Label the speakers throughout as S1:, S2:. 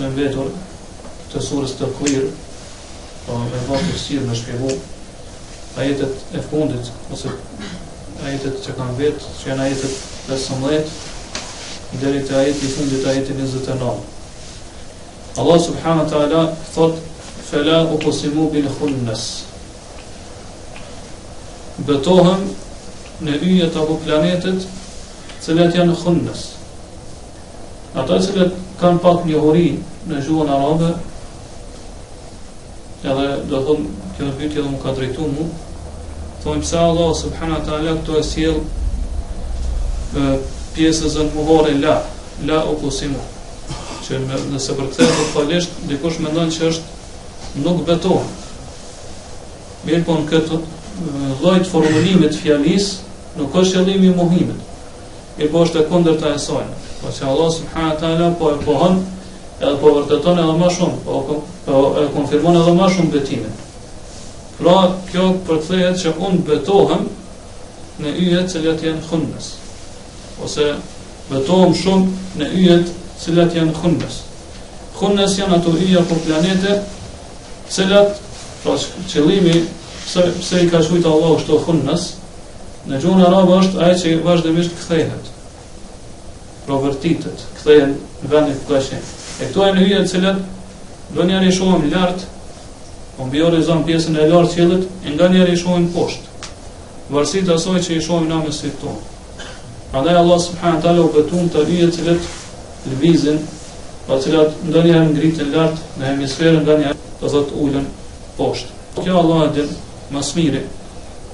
S1: me mbetur të surës të Qir, po me vërtet sirr me shpjegu ajetet e fundit ose ajetet që kanë vetë, që janë ajetet 15 deri te ajeti i fundit, ajeti 29. Allah subhanahu wa taala thot: "Fala uqsimu bil khunnas." Betohem në yjet apo planetet cilat janë khunnas. Ata cilat kanë pak njohuri në gjuhën arabe, edhe do thonë kjo pyetje do më ka drejtuar mu, thonë pse Allah subhanahu wa taala këto e sjell pjesën muhore la uqsimu, që nëse përkthehet falisht dikush mendon që është nuk betohem. Mirë, po në këtë lloj të formulimit fjalisë nuk është qëllimi i mohimit. Mirë, po është e kundërta e saj. Po që Allah subhanahu wa taala po e pohon edhe po vërteton edhe më shumë, po e konfirmon edhe më shumë betimin. Pra, kjo përkthehet që unë betohem në yjet cilat janë khunnas, ose betohem shumë në yjet cilat janë khunnas. Khunnas janë ato yje apo planete cilat, pra qëllimi pse i ka shujtë Allah shto khunnas, në gjuhën arabe është ai që vazhdimisht kthehet, pra vërtitet, kthehen në vendin ku ka qenë. E këto janë yjet cilat do njerë i shohim lart, po mbi horizont pjesën e lartë qiellit, e nga njerë i shohim poshtë, varësisht asaj që i shohim na me sytë tonë. Prandaj Allah subhanahu wa taala u beton të yjet cilat lëvizin, pa cilat ndonjëherë ngriten lart në hemisferën, ndonjëherë do thotë ulën poshtë. Kjo Allah e din më së miri.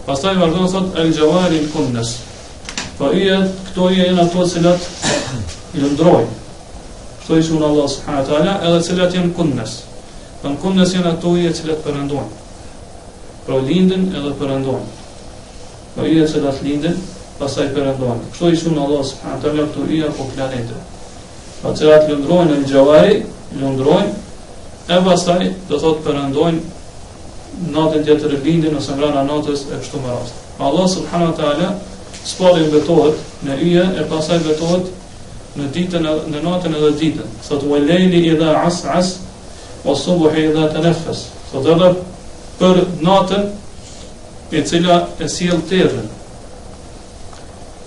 S1: Pastaj vazhdon thot el-jawari al-kunnas. Po yjet këto janë ato cilat lëndrojnë. Kto i thon Allah subhanahu wa taala, edhe cilat janë kunnas. Don kunnas janë ato yjet cilat perëndojnë. Pra lindën edhe perëndojnë. Po yjet cilat lindën, pastaj perëndojnë. Kto i thon Allah subhanahu wa taala këto yjet apo planete. Pa cilat lëndrojnë el-jawari, lëndrojnë, e pastaj do thot perëndojnë natën tjetër lindin ose mbrana natës e kështu me radhë. Allah subhanahu wa taala spari betohet në yje e pastaj betohet në ditën, në natën edhe ditën. Thot wal layli idha as'as was subhi idha tanaffas. Thot edhe për natën e cila e sjell terrën.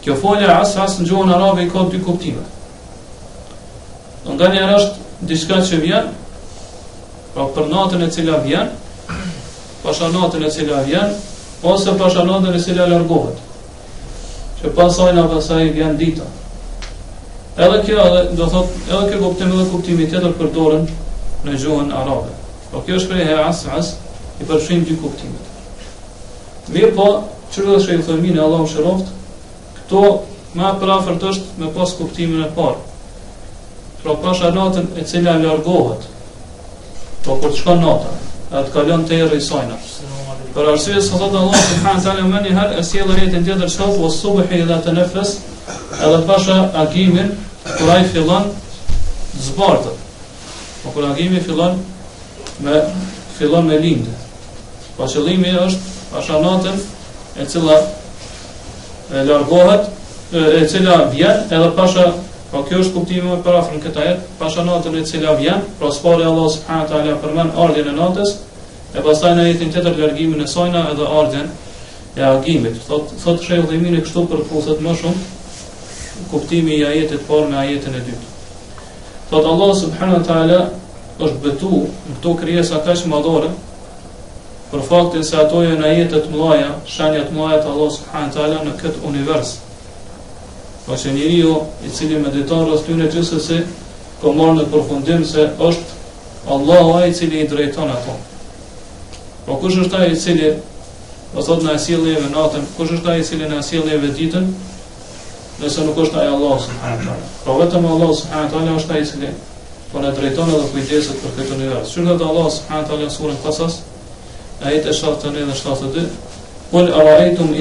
S1: Kjo folja as'as në gjuhën arabe ka dy kuptime. Nganjëherë është diçka që vjen, pra për natën e cila vjen, pasha natën e cila vjen, ose pasha natën e cila largohet, që pasaj vjen dita. Edhe kjo, do thot, edhe kjo kuptim edhe kuptimi tjetër përdoren në gjuhën arabe. Po kjo shprehje as i përfshin dy kuptimet. Mirë po, çdo shejthëmin e Allahu shëroft, këto më afërt është me pas kuptimin e parë. Pra pasha natën e cila largohet, po kur të shkon nata, atë kalon të erë i sajna. Për arsye se thotë Allah subhanahu wa taala më një herë e sjell ajetin tjetër çfarë was subhi idha tanaffas, edhe pasha agimin kur ai fillon zbartët. Po kur agimi fillon me lindje. Po qëllimi është pasha natën e cila e largohet, e cila vjen, edhe pasha, po kjo është kuptimi më parafër në këtë ajet, pasha natën e cila vjen, pra spari Allah subhanahu wa taala përmend ardhjen e natës, e pastaj në ajetin tjetër largimin e sajna edhe ardhjen e agimit. Thot Sheikh Dhimini kështu përputhet më shumë kuptimi i ajetit parë me ajetin e dytë. Thot Allah subhanahu wa taala është betu në këto krijesa kaq madhore për faktin se ato janë ajete të mëdha, shenja të mëdha të Allah subhanahu wa taala në këtë univers. Po që njeriu i cili mediton rreth tyre gjithsesi ka marrë në përfundim se është Allahu ai i cili i drejton ato. Po kush është ai i cili do thot na sjell neve natën, kush është ai i cili na sjell neve ditën, nëse nuk është ai Allah subhanahu wa taala. Po vetëm Allah subhanahu wa taala është ai i cili po na drejton edhe kujdeset për këtë univers. Shurdat Allah subhanahu wa taala në surën Qasas, ayet 71 dhe 72, قل أرأيتم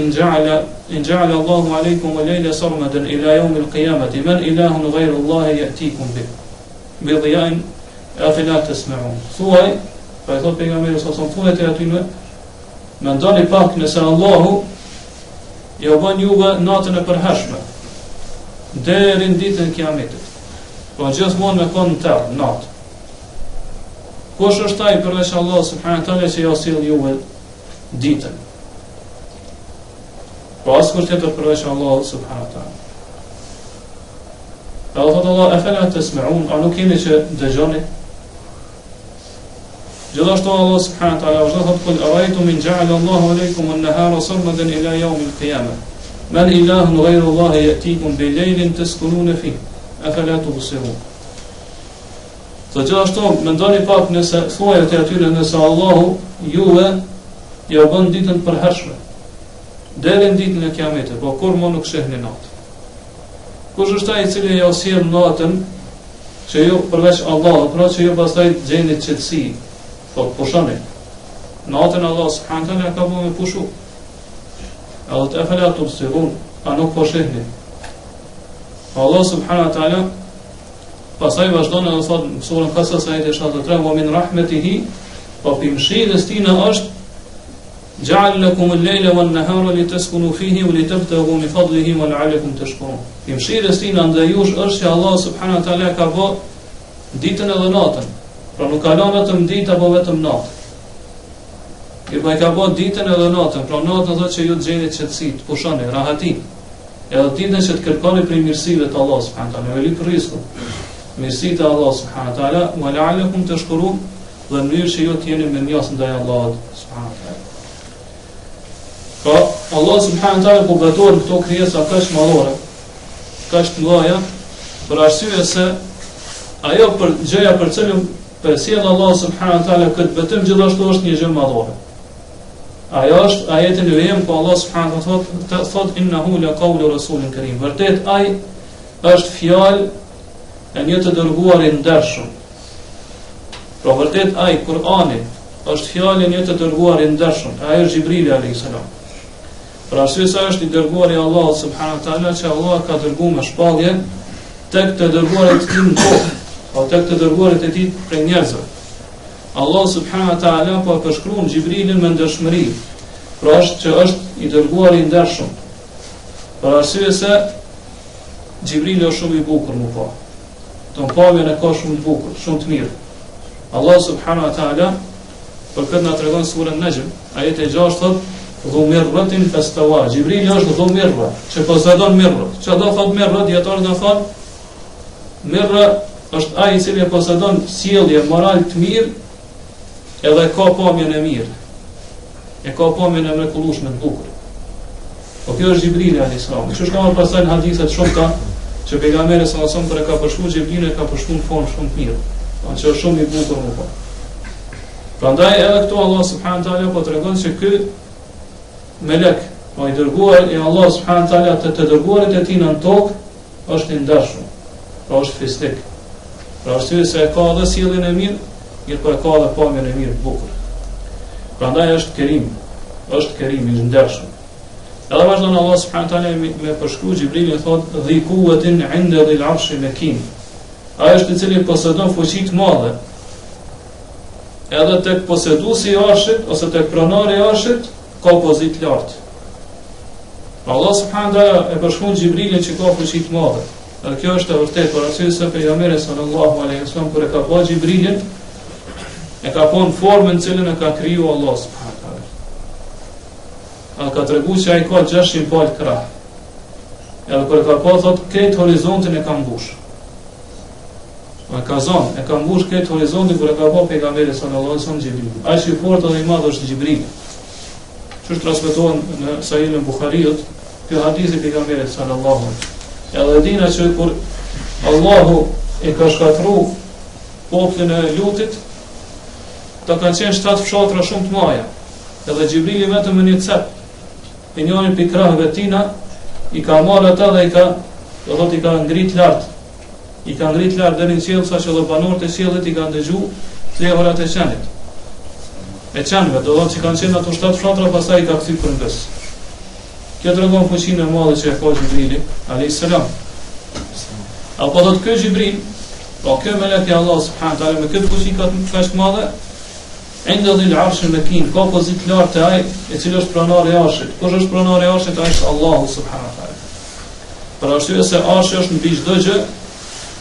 S1: إن جعل الله عليكم الليل سرمدا إلى يوم القيامة من إله غير الله يأتيكم به بضياء أفلا تسمعون. Thuaj, pa i thot pejgamberi sa son thuaj te aty mendoni pak nëse Allahu ju bën juve natën e përhershme deri në ditën e Kiametit. Po gjithmonë me kon tërë natë. Kush është ai përveç Allahut subhanahu wa taala që ja sjell juve ditën? Po askush tjetër përveç Allahut subhanahu wa taala. Allah thotë afala tasma'un, a nuk jeni që dëgjoni? Gjithashtu Allah subhanahu wa taala vazhdon thotë kul araytum in ja'ala Allahu alaykum an-nahara sarmadan ila yawm al-qiyamah man ilahun ghayru Allah ya'tikum bi laylin taskununa fihi afala tubsirun. Të gjithashtu mendoni pak nëse thuajat e atyre nëse Allahu juve ja bën ditën të përhershme deri në ditën e Kiametit, po kur më nuk shehni natë. Kush është ai i cili ja sjell natën që ju përveç Allahut, pra që ju pastaj gjeni qetësi, po pushoni. Natën Allah subhanahu wa taala ka bërë me pushu. Allah të afala tubsirun, a nuk po shihni. Allah subhanahu wa taala pastaj vazhdon edhe thot në surën Qasas ayat 73 wa min rahmetihi, po mëshirës tina është ja'al lakum al-layla wan-nahara litaskunu fihi wa litabtaghu min fadlihi wa la'allakum tashkurun. Mëshirës tina ndaj jush është që Allah subhanahu wa taala ka bërë ditën edhe natën. Pra nuk ka lënë vetëm ditë apo vetëm natë. Ai ka bërë ditën edhe natën, pra natën thotë që ju të gjeni qetësi, të pushoni, rahati. Edhe ditën që të kërkoni për mirësive të Allah subhanahu wa taala, veli për rrezikun. Mirësitë e Allah subhanahu wa taala, wa la'allakum tashkurun, dhe në mënyrë që ju të jeni mirënjohës ndaj Allahut subhanahu wa taala. Pra Allah subhanahu wa taala po betohet këto krijesa kaq madhore, kaq të mëdha, për arsye se ajo për gjëja për cilën sjell Allah subhanahu wa taala këtë betëm gjithashtu është një gjë madhore. Ajo është ajeti në vjem ku Allah subhanahu wa taala thot innahu la qawlu rasulin karim. Vërtet ai është fjalë e një të dërguarit ndershëm. Pra vërtet ai Kur'ani është fjalë e një të dërguarit ndershëm. Ai është Xhibrili alayhis salam. Për arsye se është i dërguari i Allahut subhanahu wa taala, që Allah ka dërguar me shpallje tek të dërguarit e tij në tokë, o tek të dërguarit e tij për njerëzve. Allah subhanahu wa taala po përshkruan Xhibrilin me ndershmëri, pra është që është i dërguari i ndershëm. Për arsye se Xhibrili është shumë i bukur më pa. Ton pavjen e ka shumë të bukur, shumë të mirë. Allah subhanahu wa taala për këtë na tregon surën Najm, ajeti 6 thotë dhumirratin fastawa. Xhibrili është dhumirra, që posedon mirrë. Çfarë do thot mirrë? Dietarët do thonë mirrë është ai i cili posedon sjellje moral të mirë, edhe ka pamjen e mirë. E ka pamjen e mrekullueshme të bukur. Po kjo është Xhibrili alayhis salam. Kështu shkon pastaj në hadithe të shumta që pejgamberi sallallahu alajhi wasallam kur e ka përshkruar Xhibrilin e ka përshkruar në formë shumë të mirë. Do që është shumë i bukur më pas. Prandaj edhe këtu Allah subhanahu wa taala po tregon se ky melek, po i dërguar i Allah subhanahu wa taala të dërguarit e tij në tokë është i ndershëm. Pra është fisnik. Pra arsye se e ka edhe sjelljen e mirë, mirë po e ka edhe pamjen e mirë të bukur. Prandaj është Kerim, i ndershëm. Edhe vazhdon Allah subhanahu wa taala me përshkruaj Xhibrilin thotë dhi quwwatin 'inda dhil 'arshi makin. Ai është i cili posedon fuqi të mëdha. Edhe tek poseduesi i arshit ose tek pronari i arshit ka pozitë lartë. Allah subhanahu wa taala e përshkruan Xhibrilin që ka fuqi të mëdha. Dhe kjo është e vërtetë për arsye se pejgamberi sallallahu alaihi wasallam kur e ka pa Xhibrilin e ka pa në formën cilën e ka kriju Allah subhanahu wa taala. A ka treguar se ai ka 600 palë krah. Edhe kur e ka pa thotë këtë horizontin e ka mbush. E ka mbush këtë horizontin kur e ka pa pejgamberi sallallahu alaihi wasallam Xhibrilin. Ai që i fortë dhe i madh është Xhibrili. Që është transmetohen në Sahihun e Buhariut, ky hadith i pejgamberit sallallahu alaihi wasallam. Edhe dina që kur Allahu e ka shkatruar popullin e Lutit, ta kanë qenë 7 fshatra shumë të mëdha. Edhe Xhibrili vetëm në një cep, e njërin për krahëve tina, i ka marrë ata dhe i ka ngrit lart. I ka ngrit lart deri në qiell, saqë edhe banorët e qiellit i kanë dëgjuar flehurat e qenit. E qenëve, do thotë që kanë qenë ato 7 fshatra, pastaj i ka kthyr përmbes. Kjo tregon fuqinë e madhe që e ka Xhibrili alayhis salam. Apo do të ky Xhibril, po ky melek i Allah subhanahu wa taala me këtë fuqi kaq të madhe, inda dhil arsh makin, ka pozitë lartë ai i cili është pronari i arshit. Kush është pronari i arshit? Ai është Allahu subhanahu wa taala. Për arsye se arshi është mbi çdo gjë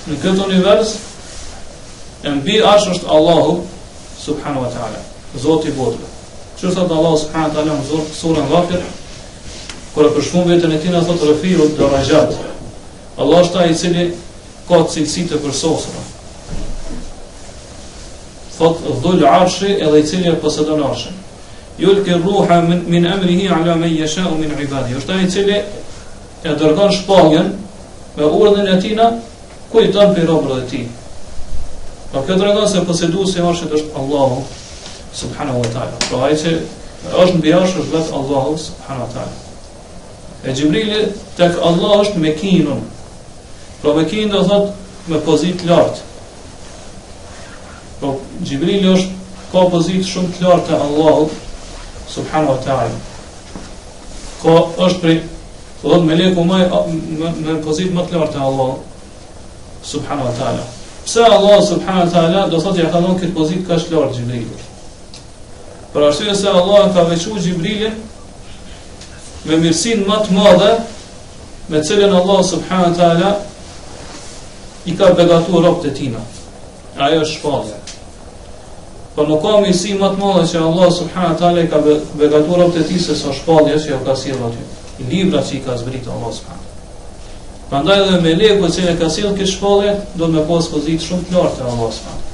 S1: në këtë univers, e mbi arsh është Allahu, subhanahu wa ta'ala, Zoti i botëve. Që thot Allah subhanahu wa ta'ala në surën Ghafir, kur e përshkruan veten e tij, thot Rafiu darajat. Allah është ai i cili ka cilësitë e përsosura. Thot dhul arshi, edhe i cili e posëdon arshin. Yulki ruha min amrihi ala man yasha'u min ibadihi. Është ai i cili e dërgon shpalljen me urdhën e tij ku i don për robërët e tij. Po kjo tregon se posëduesi i arshit është Allahu subhanahu wa ta'ala. Pra ai që është mbi arsh është vetë Allahu subhanahu wa ta'ala. E Gjibrili tek Allah është mekinun. Pra mekin do thot me pozitë lartë. Po Gjibrili ka pozitë shumë të lartë te Allahu subhanahu wa ta'ala. Ka është prej thot meleku me pozitë më të lartë te Allahu subhanahu wa ta'ala. Pse Allah subhanahu wa ta'ala do thot ja ka dhënë këtë pozitë kaq të lartë Gjibrilit? Për arsye se Allah ka veçuar Gjibrilin me mirësinë më të madhe me cilën Allah subhanahu wa ta'ala i ka begatuar robët e tina. Ajo është shpallja. Po nuk ka mirësi më të madhe që Allah subhanahu wa ta'ala i ka begatuar robët e tij se sa shpallja që ja ka sjellë aty. Libra që i ka zbritur Allah subhanahu. Prandaj edhe meleku i cili ka sjellë këtë shpallje do të më pas pozitë shumë të lartë te Allah subhanahu.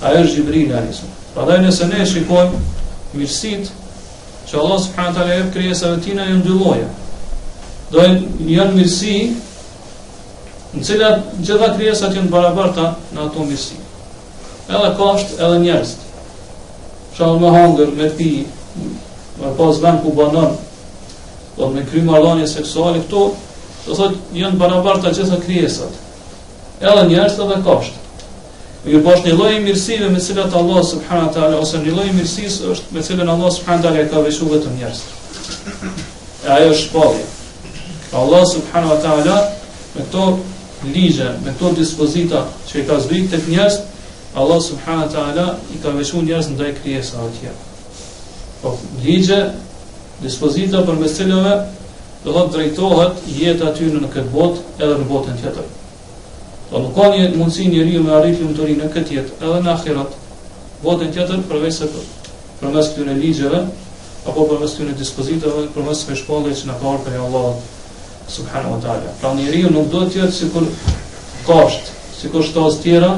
S1: Ajo është Gjibrili alayhis salam. Prandaj nëse ne shikojmë mirësitë që Allah subhanahu wa ta'ala jep krijesave të tina janë dy lloje. Do janë mirësi në cilat gjitha krijesat janë barabarta në ato mirësi. Edhe kasht, edhe njerëz. Shall me hangër, me pi, me pas vend ku banon, do me kry marrëdhënie seksuale, këto do thot janë barabarta gjitha krijesat. Edhe njerëz edhe kasht. Mirë po është një lloj mirësive me cilat Allah subhanahu wa ta'ala ose një lloj mirësisë është me cilën Allah subhanahu wa ta'ala ka veçuar vetëm njerëz. E ajo është shpallja. Allah subhanahu wa ta'ala me këto ligje, me këto dispozita që i ka zbritur tek njerëz, Allah subhanahu wa ta'ala i ka veçuar njerëz ndaj krijesave të tjera. Po ligje, dispozita përmes cilave do të drejtohet jeta aty në këtë botë edhe në botën tjetër. Po nuk ka një mundësi njeriu me arrit lumturinë në këtë jetë, edhe në ahiret, botën tjetër përveç se përmes këtyre ligjeve apo përmes këtyre dispozitave, përmes kësaj shpallje që na ka dhënë Allah subhanahu wa ta'ala. Pra njeriu nuk do të jetë sikur kasht, sikur shtaz tjera,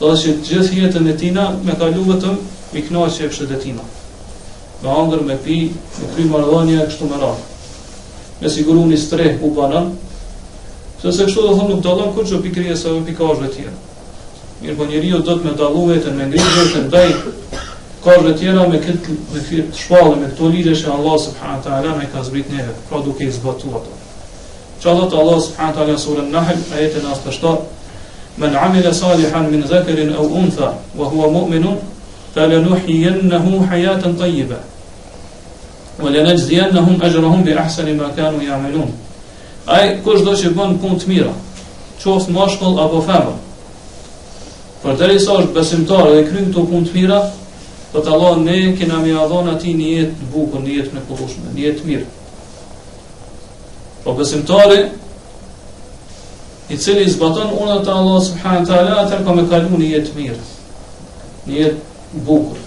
S1: do të thotë gjithë jetën e tina me kalu vetëm me kënaqje e fshëtë tina. Me hangër, me pi, me kry marrëdhënie kështu me radhë. Me siguruni streh ku banon. Sepse kështu do thonë nuk dallon kurrë pi krijesave pi kafshëve të tjera. Mirë po njeriu do të me dallu veten me ngritur veten ndaj kafshëve të tjera me këtë shpallje, me këto ligje që Allah subhanahu wa ta'ala na ka zbritur neve, pra duke i zbatuar ato. Çfarë Allah subhanahu wa ta'ala surën Nahl ajetin 97: "Men 'amila salihan min dhakarin aw untha wa huwa mu'minun falanuhyiyannahu hayatan tayyibah wa lanajziyannahum ajrahum bi ahsani ma kanu ya'malun." Ai kushdo që bën punë të mira, qoftë mashkull apo femër, përderisa është besimtar dhe kryen këto punë të mira, do të Allah ne kena më dhënë atij një jetë të bukur, një jetë të mrekullueshme, një jetë të mirë. Po besimtari i cili zbaton urdhët e Allah subhanahu wa ta'ala, atë ka më kalu një jetë të mirë, një jetë të bukur.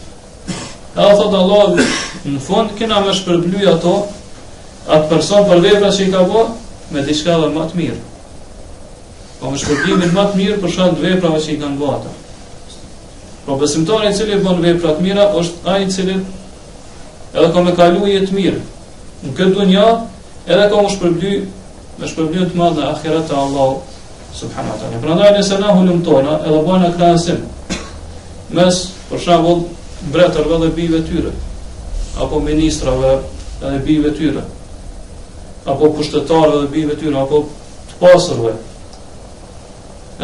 S1: Edhe thot Allah në fund kena më shpërblyj atë person për veprat që i ka bërë me diçka edhe më të mirë. Po me shpërblimin më të mirë për shkak të veprave që i kanë bërë ata. Po besimtari i cili bën vepra të mira është ai i cili edhe ka me kalu jetë të mirë në këtë dunja, edhe ka më shpërbly me shpërblim të madh në ahiret te Allahu subhanahu wa ta'ala. Prandaj nëse na hulumtojna edhe bëjna krahasim mes për shembull mbretërve dhe bijve tyre, apo ministrave dhe bijve tyre, apo pushtetarëve dhe bijve tyre, apo të pasërve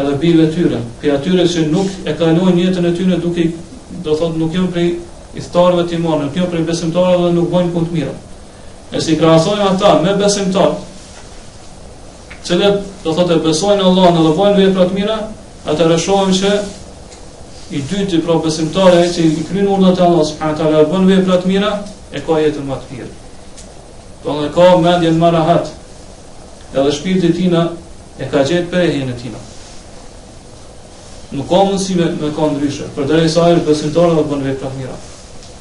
S1: edhe bijve tyre, për atyre që nuk e kalojnë jetën e tyre duke, do thotë nuk janë prej iftarëve të imanit, nuk janë prej besimtarëve dhe nuk bëjnë punë të mira. E si krahasojmë ata me besimtarë, cilët do thotë e besojnë Allahun dhe bëjnë vepra të mira, atëherë shohim që i dyti pra besimtari që i kryen urdhët e Allahut subhanahu wa taala, bën vepra të mira, e ka jetën më të mirë. Do të ka mendjen më rahat. Edhe shpirti i tij e ka gjetë përhejën e tij. nuk ka mundësi me ka ndryshe, përderisa ai është besimtar dhe bën vepra të mira.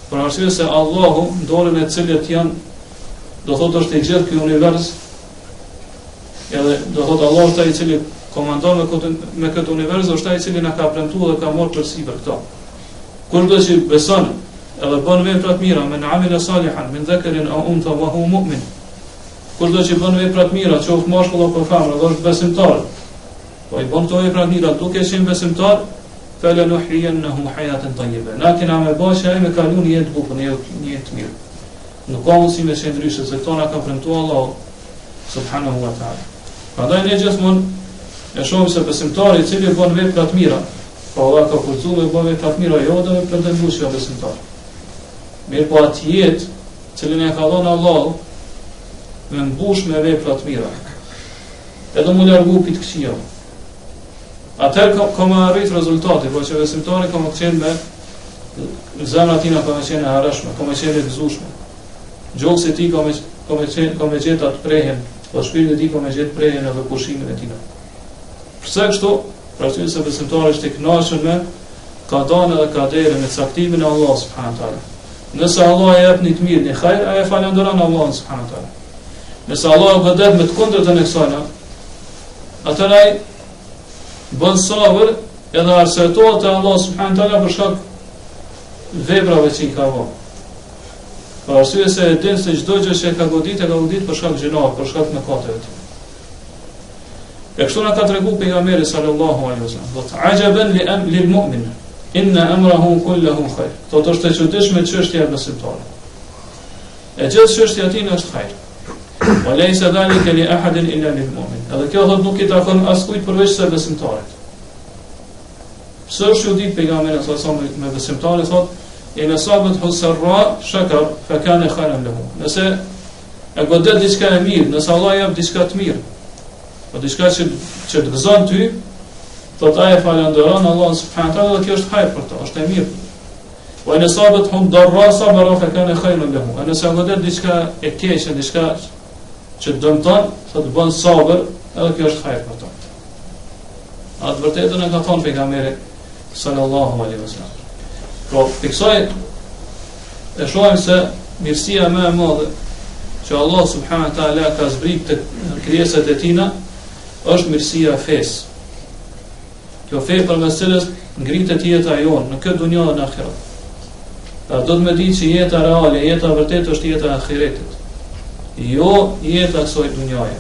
S1: Për arsye se Allahu, në dorën e cilit janë, do thotë është i gjithë ky univers, edhe do thotë Allahu është ai i cili komandon me këtë univers, është ai i cili na ka premtuar dhe ka marrë përsipër këto. Kurdo që beson edhe bën vepra të mira, men amila salihan min dhakarin aw untha wa huwa mu'min. Kurdo që bën vepra të mira, qoftë mashkull apo femër, dhe është besimtar, po i bën këto vepra të mira duke qenë besimtar, falanuhyiyannahu hayatan tayyiba. Na kena me bashkë ai me kalon një jetë bukur, një jetë mirë. Nuk ka mundësi me qenë ndryshe, se këto na ka premtuar Allahu subhanahu wa taala. Prandaj ne gjithmonë e shohim se besimtari i cili bën vepra të mira, po Allah ka kurzuar me bën vepra të mira, jo dhe me pretenduar se është besimtar. Mirë po atë jetë, cilën e ka dhënë Allahu, me mbush me vepra të mira, edhe mu largu pitë këqija. Atëherë ka me arrit rezultati, po që besimtari ka me qenë me zemra tina ka me qenë e hareshme, ka me qenë e gëzushme. Gjokës e ti ka me gjetë atë prehen, po shpirtin e ti ka me gjetë prehen edhe pushimin e tina. Përse kështu, pra që se besimtari është i kënaqur me kadan edhe kadere, me caktimin e Allah subhanahu taala. Nëse Allah e jep një të mirë, një hajr, ai e falenderon Allahun subhanahu taala. Nëse Allah e godet me të kundërtën e kësaj, atëherë ai bën sabër edhe arsetohet te Allah subhanahu taala për shkak veprave që i ka bërë. Për arsye se e din se çdo gjë që e ka godit për shkak gjinave, për shkak mëkateve të tij. E kështu na ka treguar pejgamberi sallallahu alaihi wasallam, do të ajaban lil mu'min, inna amrahu kulluhu khair. Do të është e çuditshme çështja e besimtarit. E gjithë çështja e tij është hajër. Wa laysa dhalika li ahadin illa lil mu'min. Edhe kjo thot nuk i takon askujt përveç se besimtarit. Pse është u ditë pejgamberi sallallahu alaihi wasallam me besimtarin thot in asabat husarra shakar fa kana khairan lahu. Nëse e godet diçka e mirë, nëse Allah jep diçka të mirë, po diçka që të gëzon ty, thot ai falenderon Allah subhanahu taala dhe kjo është hajër për to, është e mirë. Wa in asabat hum darra sabara fa kana khairan lahu. Nëse e godet diçka e keqe, diçka që dëmton, thot bën sabër, edhe kjo është hajër për to. Atë vërtetën e ka thonë pejgamberi sallallahu alaihi wasallam. Pro, piksoj e shohim se mirësia më e madhe që Allah subhanahu taala ka zbrit të krijesat e tina është mirësia e fesë. Kjo fe përmes cilës ngritet jeta jonë në këtë dunjë dhe në ahiret. Do të më di që jeta reale, jeta vërtet është jeta e ahiretit. Jo jeta e kësaj dunjaje.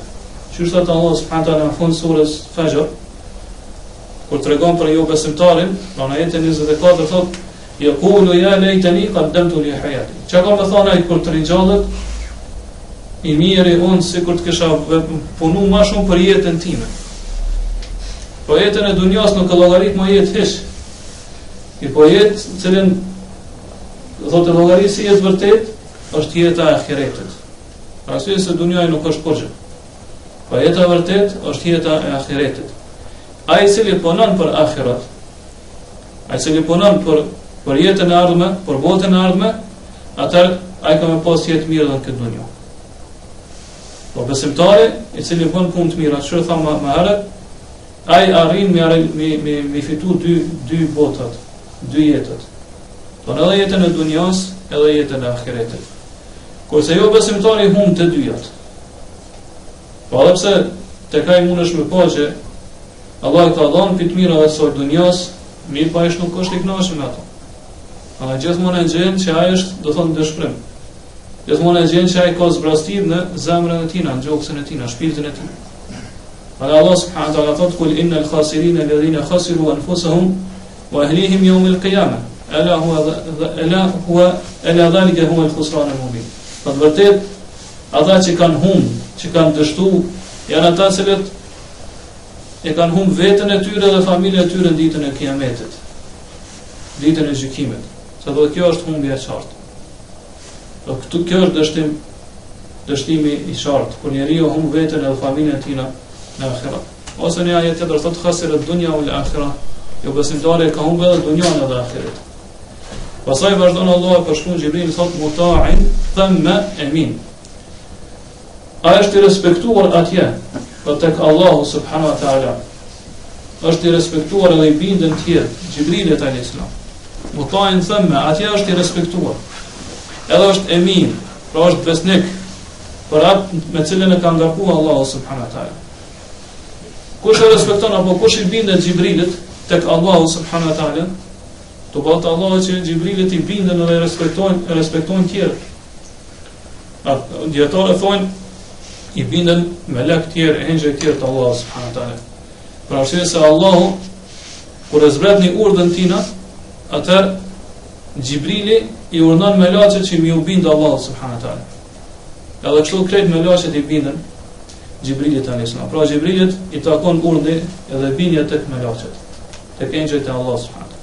S1: Që thot Allah subhanahu taala në fund surës Fajr, kur tregon për jo besimtarin, në ajetin 24 thotë yaqulu ya laytani qaddamtu li hayati. Çka ka të thonë ai kur të ringjallet, i mirë unë sikur të kisha punu më shumë për jetën time. Po jetën e dunjas nuk e llogarit më jetë hiç. I po jetë cilën thotë llogarit si jetë vërtet është jeta e ahiretit. Arsye se dunjaja nuk është kurrë. Po jeta e vërtet është jeta e ahiretit. Ai i cili punon për ahiret, ai i cili punon për jetën e ardhme, për botën e ardhme, atëherë ai ka më pas jetë mirë në këtë dunjë. Po besimtari i cili bën punë të mira, çfarë thamë më herët, ai arrin me fitu dy botat, dy jetët. Po edhe jetën e dunjas, edhe jetën e ahiretit. Kurse jo besimtari humb të dyjat. Po edhe pse tek ai mundesh me pa që Allah i ka dhënë për të mira dhe sot dunjas, mirë pa ish nuk është i kënaqur me ato. A gjithmonë e gjen që ai është, do thonë, dëshpërim. Gjithmonë e gjen që ai ka zbrastir në zemrën e tij, në gjoksin e tij, në shpirtin e tij. Allah subhanahu wa taala thotë kul innal khasirina alladhina khasiru anfusahum wa ahlihim yawm al-qiyamah. Ala dhalika huwa al-khusran al-mubin. Po vërtet ata që kanë humb, që kanë dështuar, janë ata që e kanë humb veten e tyre dhe familjen e tyre në ditën e Kiametit, ditën e gjykimit. Se do kjo është humbja e qartë. Do kjo është dështimi i qartë, kur njeriu humb veten edhe familjen e tij në ahiret. Ose në ajet tjetër thotë khasira ad-dunya wal akhirah. Jo besimtari ka humbur edhe dunjan edhe ahiret. Pastaj vazhdon Allah për shkruan Xhibril thotë muta'in thumma amin. Ai është i respektuar atje, po tek Allahu subhanahu wa taala. është i respektuar edhe i bindën tjerë, Gjibrilit alayhis salam. Mutajin thëmë, atje është i respektuar. Edhe është emin, pra është besnik për atë me cilën e ka ngarkuar Allahu subhanahu wa taala. Kush e respekton apo kush i bindet Gjibrilit tek Allahu subhanahu wa taala, to bëhet Allahu që Gjibrilit i binden dhe respektojnë tjerë. Dietarë thonë i binden melek tjerë, engjëj tjerë të Allahu subhanahu wa taala. Për arsye se Allahu kur e zbret një urdhën tina, atëherë Gjibrili i urdhon melaqet që mi u bindë Allahu subhanahu wa taala. Edhe kështu krejt melaqet i bindën Gjibrilit alayhis salam. Pra Gjibrilit i takon urdhë edhe bindja tek melaqet, tek engjëjt e Allahu subhanahu wa taala.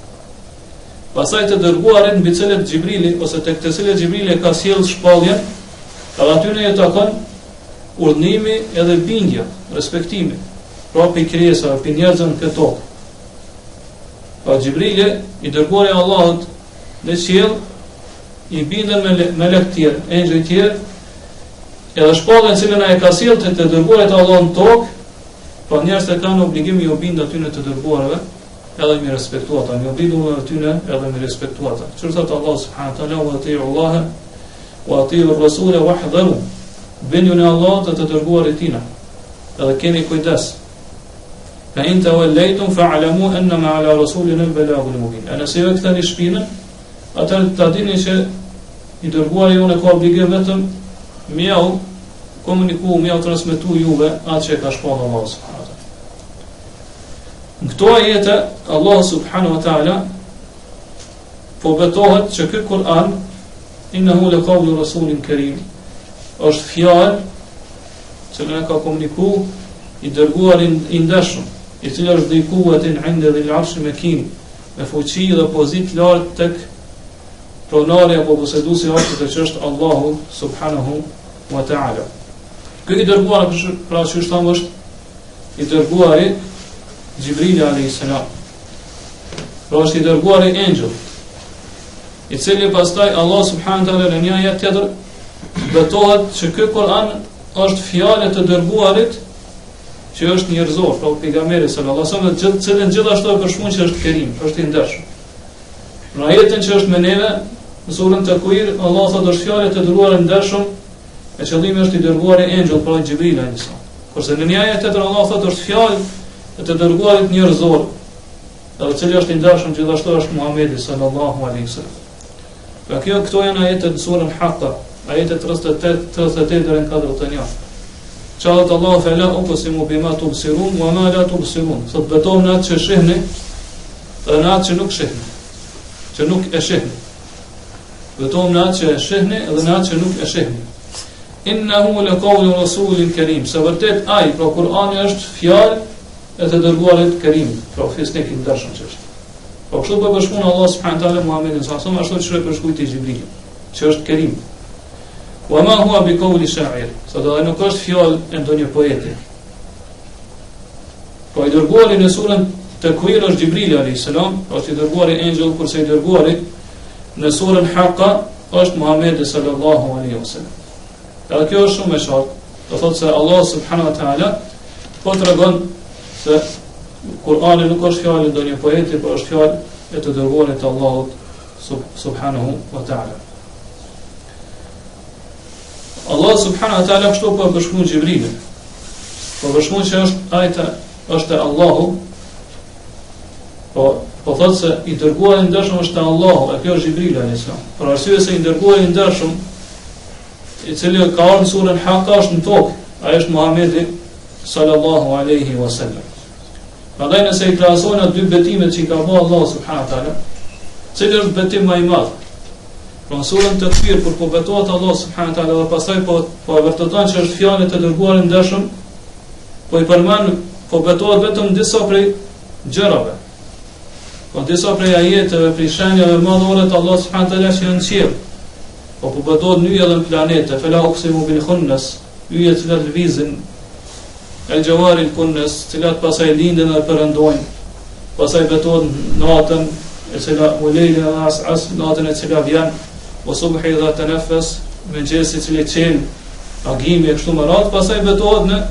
S1: Pastaj të dërguarit mbi cilët Gjibrili ose tek të cilët Gjibrili ka sjell shpalljen, edhe aty ne takon urdhnimi edhe bindja, respektimi. Pra për krijesave, për njerëzën këtë tokë. Pa Gjibrili i dërguari i Allahut në qiell i bindën me melek tjerë, engjëj tjerë, edhe shpallën e cilën ai ka sjell të dërguarit e Allahut në tokë, pa njerëzit kanë obligim i bind aty në të dërguarve, edhe mi respektu ata, mi oblidu aty në edhe mi respektu ata. Çfarë thot Allah subhanahu wa taala, wa ati'u Allah wa ati'u ar-rasula wahdharu. Binjuni Allahut të dërguarit tina, edhe keni kujdes. Fa in tawallaytum fa'lamu annama 'ala rasulina al-balaghul mubin. Ana se ju kthani shpinën, atëherë ta dini që i dërguari jonë ka obligim vetëm miau komuniku, miau transmetu juve atë që ka shpallur Allahu subhanahu wa taala. Në këto ajete Allah subhanahu wa taala po betohet që ky Kur'an innahu laqawlu rasulin karim, është fjalë që ne ka komuniku i dërguarin i ndershëm, i cili është dhe i kuatin inde dhe l'arshi mekin, me fuqi dhe pozit lartë tek pronari apo posedusi është të që është Allahu subhanahu wa ta'ala. Këtë i dërguar, pra që është tamë është i dërguari Gjibrili a.s. Pra është i dërguari engjëll, i cili pastaj Allah subhanahu wa ta'ala në një ajet tjetër betohet që ky Kur'an është fjalë të dërguarit që është njerëzor, pra pejgamberi sallallahu alaihi wasallam, cilën gjithashtu e përshkruan që është kerim, është i ndershëm. Në ajetin që është me neve, në surën Takwir, Allah thotë është fjalë të dërguar e ndershëm, e qëllimi është i dërguari engjëll, pra Gjibril alayhis salam. Kurse në një ajet tjetër Allah thotë është fjalë të dërguarit njerëzor, edhe cili është i ndershëm gjithashtu është Muhamedi sallallahu alaihi wasallam. Pra këto janë ajetet në surën Haqqa, ajetet 38 deri në 41. Çallët Allahu fe la uqsimu bima tubsirun wa ma la tubsirun. Sot betohem në atë që shihni dhe në atë që nuk shihni, që nuk e shihni. Betohem në atë që e shihni dhe në atë që nuk e shihni. Innahu laqawlu rasulin karim. Sa vërtet ai, pra Kur'ani është fjalë e të dërguarit Kerim, pra fisnik i ndershëm që është. Po kështu po bashkon Allah subhanahu wa taala Muhamedit sallallahu alaihi wasallam, ashtu që përshkruajti Gjibrili, që është Kerim. Wa ma huwa bi qawli sha'ir. Sa do të nuk është fjalë e ndonjë poeti. Po i dërguari në surën Takwir është Gjibrili alayhis salam, është i dërguari engjëll, kurse i dërguari në surën Haqqa është Muhamedi sallallahu alaihi wasallam. Edhe kjo është shumë e qartë. Do thotë se Allah subhanahu wa taala po tregon se Kur'ani nuk është fjalë e ndonjë poeti, por është fjalë e të dërguarit të Allahut subhanahu wa taala. Allah subhanahu wa taala kështu po përshkruan Gjibrilin. Po përshkruan që është Allahu. Po thotë se i dërguari i ndershëm është Allahu, e kjo është Gjibrili alayhis salam. Për arsye se i dërguari i ndershëm, i cili ka ardhur në surën Haqqa është në tokë, ai është Muhamedi sallallahu alaihi wasallam. Prandaj nëse i krahasojnë dy betimet që i ka bërë Allah subhanahu wa taala, cili është betim më i madh? Në surën Takwir kur po betohet Allah subhanahu wa taala dhe pastaj po vërteton që është fjalë të dërguar i ndershëm, po i përmend, po betohet vetëm disa prej gjërave. Po disa prej ajeteve, prej shenjave madhore të Allah subhanahu wa taala që janë në qiell. Po betohet në yje dhe në planete, fela uqsimu bil khunnas, yje të cilat lëvizin, el gjawari kunnes, cilat pasaj lindin dhe përëndojnë, pasaj betohet natën, e cila ulejli dhe as natën e cila vjen, o subhi dhe të nefes, me gjesi cili qelë, agimi e kështu më ratë, pasaj betohet në,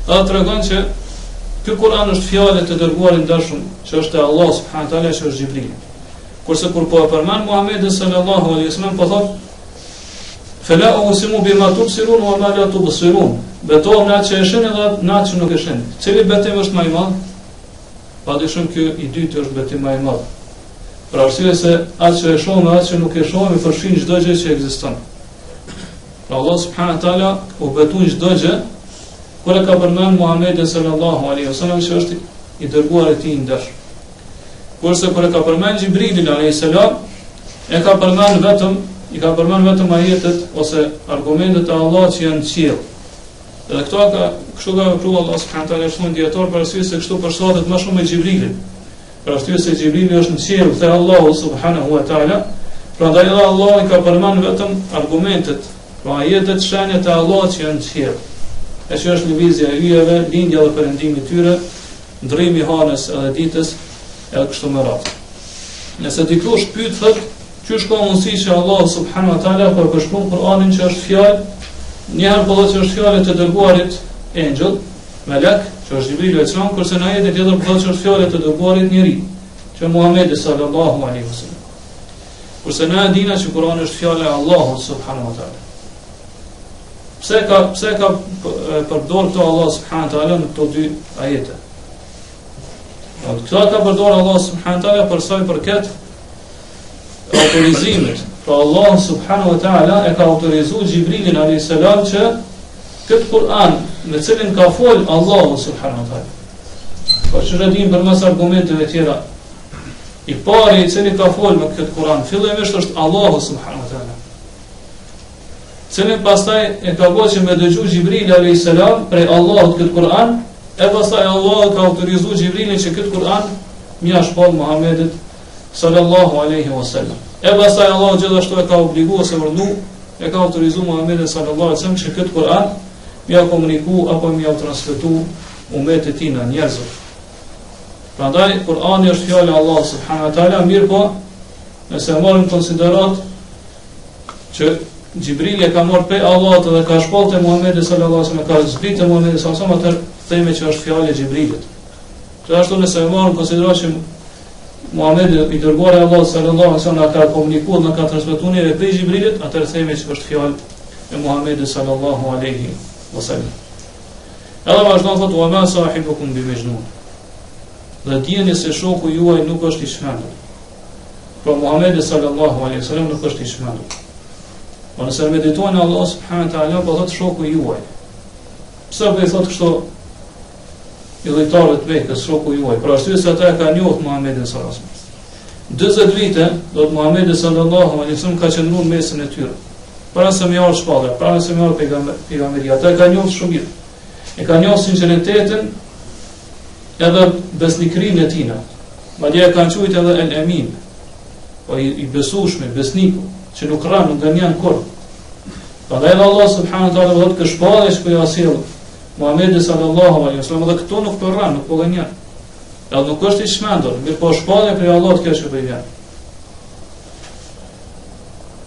S1: dhe të regon që ky Kur'an është fjalë të dërguarit ndarshëm, që është Allah subhanahu wa taala, që është Xhibrili. Kurse kur po e përmend Muhamedit sallallahu alaihi wasallam, po thotë fela usimu bima tubsirun wa ma la tubsirun. Betohem në atë që e shihni dhe në atë që nuk e shihni. Cili betim është më i madh? Padyshim ky i dytë është betim më i madh. Për arsye se atë që e shohim dhe atë që nuk e shohim i përfshin çdo gjë që ekziston. Allah subhanahu wa taala u betoi çdo gjë kur e ka përmend Muhamedit sallallahu alaihi wasallam, që është i dërguar i tij i ndershëm. Kurse kur e ka përmend Xhibrilin alayhis salam, e ka përmend vetëm ajetet ose argumentet e Allahut që janë në qiell. Dhe këto kështu ka vepruar Allah subhanahu wa taala shumë dietor, për arsye se kështu përshtatet më shumë me Xhibrilit. Për arsye se Xhibrili është në qiell te Allahu subhanahu wa taala, prandaj Allah i ka përmend vetëm argumentet, pra ajetet, shenjat e Allahut që janë në qiell. E që është lëvizja e yjeve, lindja dhe perëndimi i tyre, ndrrimi i hanës edhe ditës, edhe kështu me radhë. Nëse dikush pyet thotë, çu ka mundësi që Allah subhanahu wa taala për përshkruan Kur'anin që është fjalë, njëherë po thotë që është fjalë të dërguarit engjëll, melek, që është Xhibrili alayhis salam, kurse në ajetin tjetër po thotë që është fjalë të dërguarit njerëz, që është Muhamedi sallallahu alaihi wasallam. Kurse na e dina që Kur'ani është fjala e Allahut subhanahu wa taala. Pse ka përdor këto Allah subhanahu wa taala në këto dy ajete? Këto ka përdor Allah subhanahu wa taala për sa i përket autorizimit. Pra Allah subhanahu wa taala e ka autorizuar Xhibrilin alayhis salam që këtë Kur'an me cilin ka fol Allahu subhanahu wa taala. Po që rëdim për mas argumenteve tjera, i pari i cili ka fol me këtë Kur'an fillimisht është Allahu subhanahu wa taala. Cilin pastaj e ka bërë që me dëgju Xhibrili alayhis salam prej Allahut këtë Kur'an, e pastaj Allah ka autorizuar Xhibrilin që këtë Kur'an mja shpall Muhamedit sallallahu alaihi wasallam. E pastaj Allah gjithashtu e ka obliguar se vërnu, e ka autorizuar Muhamedit sallallahu alaihi wasallam që këtë Kur'an mja komuniku apo mja transmetu umetit e tij në njerëzve. Prandaj Kur'ani është fjala e Allahut subhanahu wa taala, mirë po nëse marrim konsiderat që Xhibrili e ka marrë prej Allahut dhe ka shpallë te Muhamedi sallallahu alaihi wasallam, ka zbritë Muhamedi sallallahu alaihi wasallam, atë themi që është fjalë e Xhibrilit. Gjithashtu nëse marrim konsiderat që Muhamedi i dërguar i Allahut sallallahu alaihi wasallam ka komunikuar dhe ka transmetuar edhe prej Xhibrilit, atë themi që është fjalë e Muhamedit sallallahu alaihi wasallam. Edhe vazhdon thotë wa ma sahibukum bi majnun. Dhe dijeni se shoku juaj nuk është i shmendur. Pra Muhamedi sallallahu alaihi wasallam nuk është i shmendur. Po nëse meditojnë Allah subhanahu wa taala, po thotë shoku juaj. Pse po i thotë kështu i dhejtarëve të Mekës, shoku juaj? Për arsye se ata e kanë njohur Muhamedit sallallahu alaihi wasallam. 40 vite do të Muhamedi sallallahu alaihi wasallam ka qenë në mesin e tyre. Para se më ardh shpallë, para se më ardh pejgamberi, ata e kanë njohur shumë mirë. E kanë njohur sinqeritetin edhe besnikrinë e tij. Madje e kanë quajtur edhe el-Amin, po i besueshëm, besniku, që nuk rran, nuk gënjen kur. Prandaj Allah subhanahu wa taala do të shpallësh për asil Muhamedi sallallahu alaihi wasallam, dhe këto nuk po rran, nuk po gënjen. Edhe nuk është i shmendur, mirë po shpallë për Allahut kjo që po i vjen.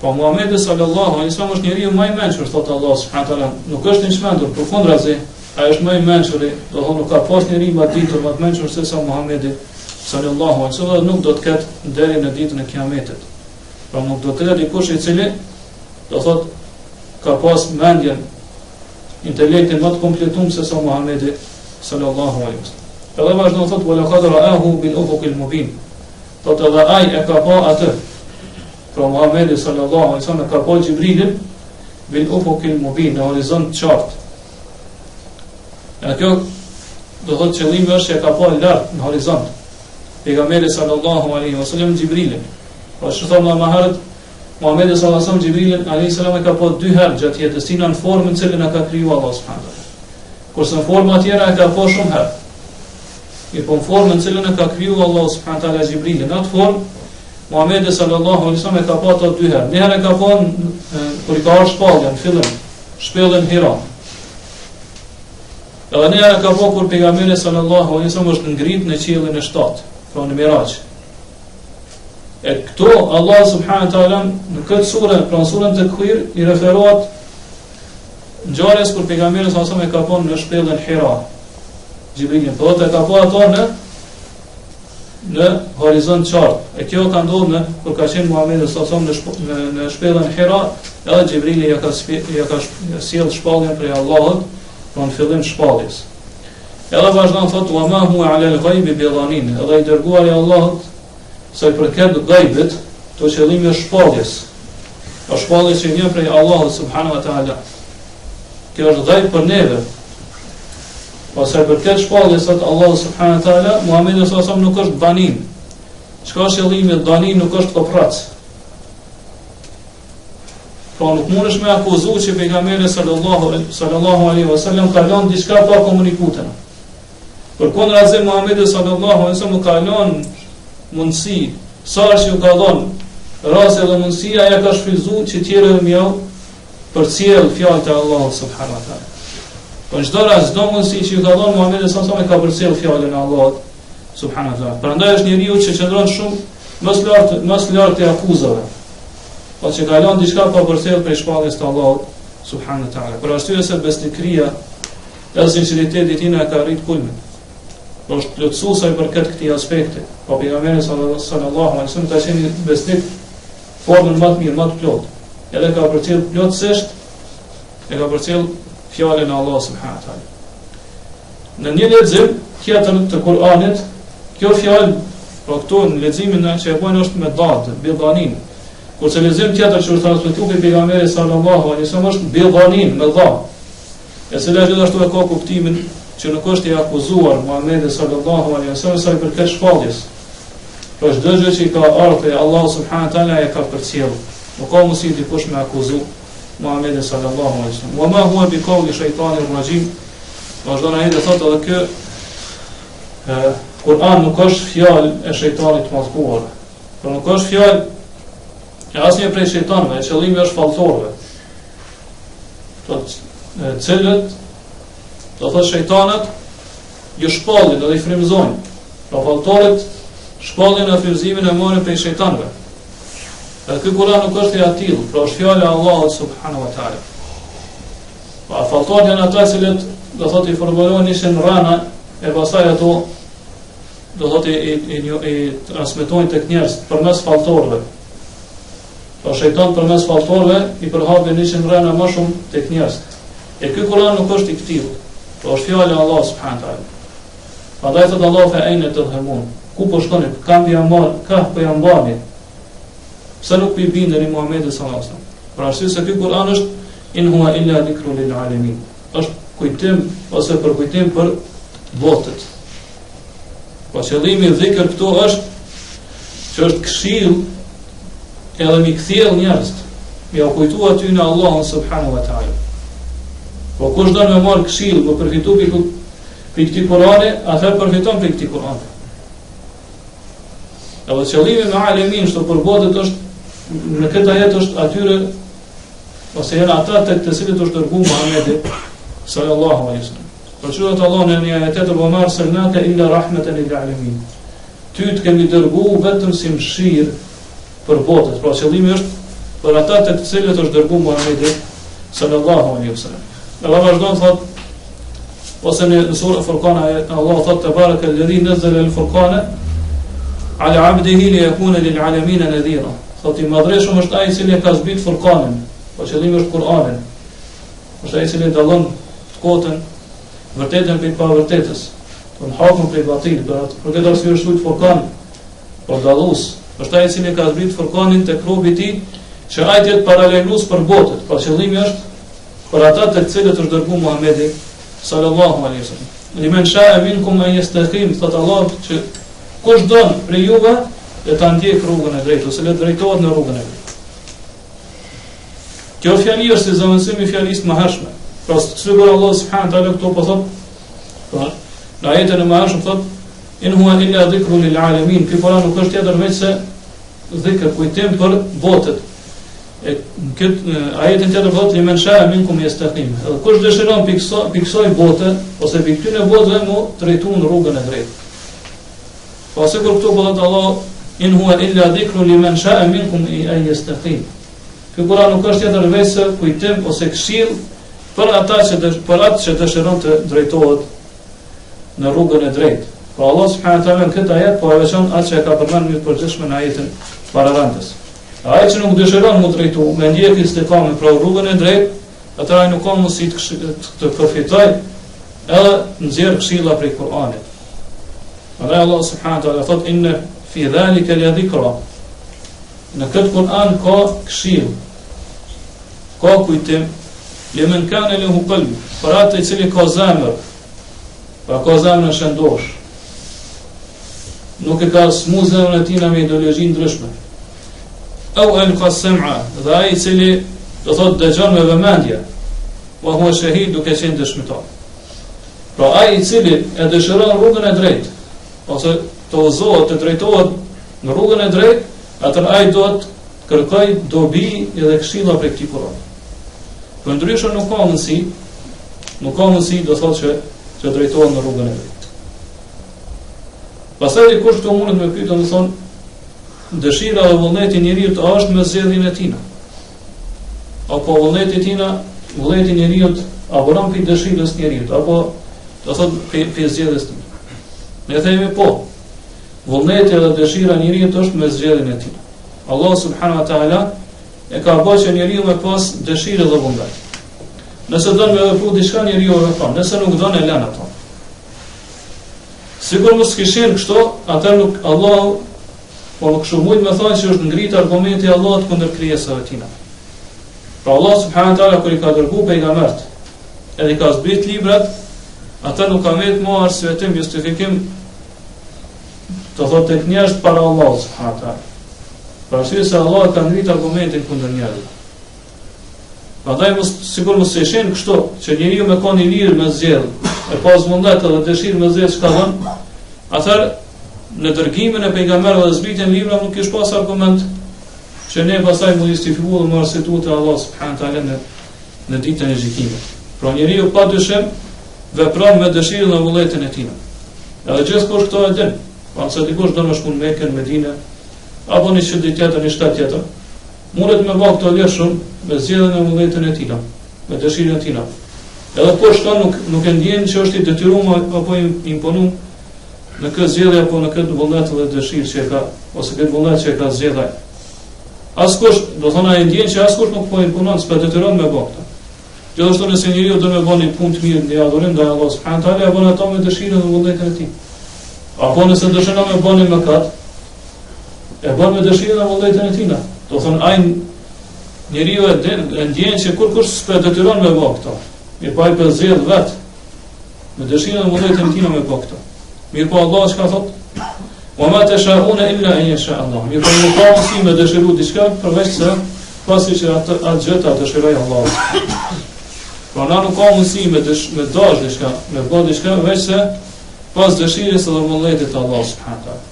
S1: Po Muhamedi sallallahu alaihi wasallam është njeriu më i mençur, thotë Allah subhanahu wa taala, nuk është i shmendur, përfundrazi, ai është më i mençur, do të thonë nuk ka pas njeriu më ditur, më të mençur se sa Muhamedi sallallahu alaihi wasallam, nuk do të ketë deri në ditën e Kiametit. Pra nuk do të ketë dikush i cili do thotë ka pas mendjen, intelektin më të kompletuar se sa Muhamedi sallallahu alaihi wasallam. Edhe vazhdon thotë wala qad ra'ahu bil ufuqil mubin. Thotë edhe ai e ka pa atë. Pra Muhamedi sallallahu alaihi wasallam ka pa Xhibrilin bil ufuqil mubin, në horizont të qartë. E kjo do thotë qëllimi është që e ka pa lart në horizont pejgamberi sallallahu alaihi wasallam Xhibrilin. Po që thonë më herët, Muhamedi sallallahu alaihi wasallam Xhibrilin alayhis salam e ka pa 2 herë gjatë jetës tij në formën që e ka krijuar Allah subhanahu wa taala. Kurse në forma tjera e ka pa shumë herë. I po në formën që e ka krijuar Allah subhanahu wa taala Xhibrilin, në atë formë Muhamedi sallallahu alaihi wasallam e ka pa ato 2 herë. Një herë e ka pa kur i ka ardhur shpallja në fillim, shpellën Hira. Edhe një herë e ka pa kur pejgamberi sallallahu alaihi wasallam është ngrit në qiellin e 7, pra në Miraj. E këto Allah subhanahu wa taala në këtë sure, pra në surën Takwir, i referohet ngjarjes kur pejgamberi sallallahu alaihi wasallam e ka pa në shpellën Hira. Xhibrilin, po të ka po ato në horizont qartë. E kjo ka ndodhur kur ka qenë Muhamedi sallallahu alaihi wasallam në shpellën Hira, edhe Xhibrili ja ka sjell shpalljen prej Allahut në fillim shpalljes. Edhe vazhdon thotë wa ma huwa ala al-ghaibi bidanin, edhe i dërguari i Allahut sa i përket ghaibit, to qëllimi është shpalljes. Po shpallja që vjen prej Allahut subhanahu wa taala. Kjo është ghaib për neve. Po sa i përket shpalljes sot Allahu subhanahu wa taala, Muhamedi sallallahu alaihi wasallam nuk është banin. Çka është qëllimi i banin, nuk është koprac. Po nuk mundesh me akuzu që pejgamberi sallallahu alaihi wasallam ka lënë diçka pa komunikutën. Përkundërse Muhamedi sallallahu alaihi wasallam ka lënë mundësi, sa që ka dhënë raste dhe mundësia ja ka shfrytzuar që tjerë më jau përcjell fjalët e Allahut subhanahu wa taala. Po çdo rast, çdo mundësi që ju ka dhënë Muhamedi sallallahu alaihi wasallam ka përcjell fjalën e Allahut subhanahu wa taala. Prandaj është njeriu që qëndron shumë më lart e akuzave. Po që ka lënë diçka pa përcjell prej shpalljes të Allahut subhanahu wa taala. Për arsye se besnikëria dhe sinqeriteti i tij ka arrit kulmin. Po është plotësuar sa i përket këtij aspekti. Po pejgamberi sallallahu alaihi wasallam ka qenë besnik formën më të mirë, më të plotë. Edhe ka përcjell plotësisht, e ka përcjell fjalën e Allahut subhanahu wa taala. Në një lexim tjetër të Kuranit, kjo fjalë, po këtu në leximin që e bën është me datë, bidanin. Kurse lexim tjetër që është transmetuar pe pejgamberi sallallahu alaihi wasallam është bidanin me dha. E cila gjithashtu e ka kuptimin që nuk është i akuzuar Muhamedi sallallahu alaihi wasallam sa i përket shpalljes. Por çdo gjë që i ka ardhur te Allahu subhanahu wa taala e ka përcjell. Nuk ka mundësi dikush me akuzu Muhamedi sallallahu alaihi wasallam. Wa ma huwa bi qawli shaytanir rajim. Vazhdon ai dhe thotë edhe kë Kur'an nuk është fjalë e shejtanit të mallkuar. Por nuk është fjalë e asnjë prej shejtanëve, qëllimi është falltorëve. Të cilët do thotë shejtanët ju shpallin dhe i frymëzojnë. Pra falltorët shpallin e frymëzimin e marrin prej shejtanëve. Edhe ky Kur'an nuk është i atill, pra është fjala e Allahut subhanahu wa taala. Pa falltorët janë ata që do thotë i formulojnë nisën rana e pastaj ato do thotë i transmetojnë tek njerëz përmes falltorëve. Po shejtani përmes falltorëve i përhapin nisën rana më shumë tek njerëz. E ky Kur'an nuk është i tillë. Po është fjala e Allahut subhanahu wa taala. Prandaj thotë Allahu fa ayna tadhhamun. Ku po shkoni? Kam jam marr, ka po jam bani. Pse nuk i bindeni Muhamedit sallallahu alaihi wasallam? Për arsye se ky Kur'an është in huwa illa dhikrun lil alamin. Është kujtim ose për kujtim për botët. Po qëllimi i dhikr këtu është që është këshill edhe mi kthjell njerëz. Mi u kujtu aty në Allahun subhanahu wa taala. Po kush do të marr këshill, po përfiton për këtë Kur'ani, atëherë përfiton për këtë Kur'an. Edhe qëllimi me alemin që për botët është në këtë ajet është atyre ose janë ata të cilët është dërguar Muhamedi sallallahu alaihi wasallam. Për çuat Allah në një ajet të bomar salnaka illa rahmatan lil alamin. Ty të kemi dërguar vetëm si mëshirë për botët. Pra qëllimi është për ata të cilët është dërguar Muhamedi sallallahu alaihi wasallam. Allah vazhdon thotë ose në surën Furqan Allah thotë tebaraka alladhi nazzala al-furqana ala 'abdihi liyakuna lil 'alamin nadhira. Thotë i madhreshëm është ai i cili ka zbrit Furqanin. Po qëllimi është Kur'ani. Është ai i cili dallon kotën vërtetën prej pavërtetës. Po në hakun prej batilit, për këtë arsye është thujt Furqan. Po dallues, është ai i cili ka zbrit Furqanin tek robi i tij, që ai të jetë paralajmërues për botët. Po qëllimi është për ata të cilët është dërguar Muhamedi sallallahu alaihi wasallam. Limen sha'a minkum an yastaqim, thot Allah që kush don prej juve le ta ndjek rrugën e drejtë ose le drejtohet në rrugën e drejtë. Kjo fjali është si zëvendësimi i fjalisë më hershme. Pra sigur Allah subhanahu wa taala këtu po thot, në ajetën e më hershme thot in huwa illa dhikrun lil alamin. Ky Kur'an nuk është tjetër veç se dhikr, kujtim për botët. Këtë ajetin tjetër thotë limen sha'a minkum yastaqim. Edhe kush dëshiron piksoj botë ose pikëtyne botëve mu drejtuar në rrugën e drejtë. Po sigur këtu po thotë Allah in huwa illa dhikrun liman sha'a minkum an yastaqim. Ky Kur'an nuk është tjetër veç se kujtim ose këshill për ata që dëshiron të drejtohet në rrugën e drejtë. Pra Allah subhanahu wa taala në këtë ajet po e veçon atë që e ka përmendur në përgjithshëm në ajetin pararantes. Ai që nuk dëshiron mu drejtu me ndjekje istiqame për rrugën e drejtë, atëra nuk ka mundësi të përfitojë edhe nxjerr këshilla prej Kuranit. Andaj Allah subhanahu wa taala thot inna fi dhalika la dhikra. Në këtë Kur'an ka këshill, ka kujtim, limen kana lahu qalb, për atë i cili ka zemër, pra ka zemër shëndosh. Nuk e ka smu zemrën e tina me ideologji ndryshme. Au alqa sam'a, dhe ai i cili do thot dëgjon me vëmendje, wa huwa shahid, duke qenë dëshmitar. Pra ai i cili e dëshiron rrugën e drejtë, ose të udhëzohet, të drejtohet në rrugën e drejtë, atër ai do të kërkoj dobi edhe këshilla prej këtij Kurani. Për ndryshe nuk ka mundësi do thotë që drejtohet në rrugën e drejtë. Pastaj dikush këtu mundet me pyetje, do thonë, dëshira dhe vullneti i njeriu është me zgjedhjen e tij. Apo vullneti i tij, vullneti i njeriu apo ran pi dëshirës së njeriu, apo do thotë pi zgjedhjes së tij. Ne themi po. Vullneti dhe dëshira e njeriu është me zgjedhjen e tij. Allah subhanahu wa taala e ka bërë që njeriu me pas dëshirë dhe vullnet. Nëse don me vepru diçka, njeriu e vepron, nëse nuk don e lën ato. Sigur mos kishin kështu, atë nuk Allahu po nuk shumojt me thonë që është ngrit argumenti i Allahut kundër krijesave tina. Pra Allah subhanahu wa taala kur i ka dërguar pejgambert, edhe i ka zbrit librat, ata nuk kanë vetë më arsye vetëm justifikim të thotë tek njerëz para Allahut subhanahu wa taala. Për arsye se Allah ka ngrit argumentin kundër njerëzve. Prandaj sigur mos e shen kështu që njeriu me kanë i lirë me zgjedh, e pas vullnet edhe dëshirë me zgjedh çka don, atëherë në dërgimin e pejgamberëve dhe zbritjen e librave nuk kish pas argument që ne pasaj mund justifikuar me arsyetuar te Allah subhanahu taala në ditën e gjykimit. Pra njeriu padyshim vepron me dëshirën dhe vullnetin e tij. Edhe gjithkusht këto e din. Pasi dikush do të shkon në Mekë, në Medinë, apo në çdo tjetër, në shtat tjetër, mundet me bëj këto lirë shumë me zgjedhjen e vullnetin e tij, me dëshirën e tij. Edhe po shkon nuk e ndjen që është i detyruar apo i imponuar në këtë zgjedhje apo në këtë vullnet dhe dëshirë që e ka, ose këtë vullnet që e ka zgjedhur. Askush, do thonë ai ndjen që askush nuk po imponon, s'po detyron me bëj këtë. Gjithashtu nëse njeriu do të bëni punë të mirë ndaj adhurim ndaj Allahut subhanahu taala, apo ato me dëshirën dhe vullnetin e tij. Apo nëse dëshiron me bëni mëkat, e bën me dëshirën dhe vullnetin e tij. Do thonë ai njeriu e ndjen që kur kush s'po detyron me bëj këtë. Mirë po ai po zgjedh vet me dëshirën dhe vullnetin e tij me bëj këtë. Mirë po Allah çka thot? Wa ma tashauna illa an yasha Allah. Mirë po nuk ka mundësi me dëshiru diçka përveç se pasi që atë gjë ta dëshiroj Allahu. Pra na nuk ka mundësi me dash diçka, me bë diçka veç se pas dëshirës dhe vullnetit të Allahut subhanahu taala.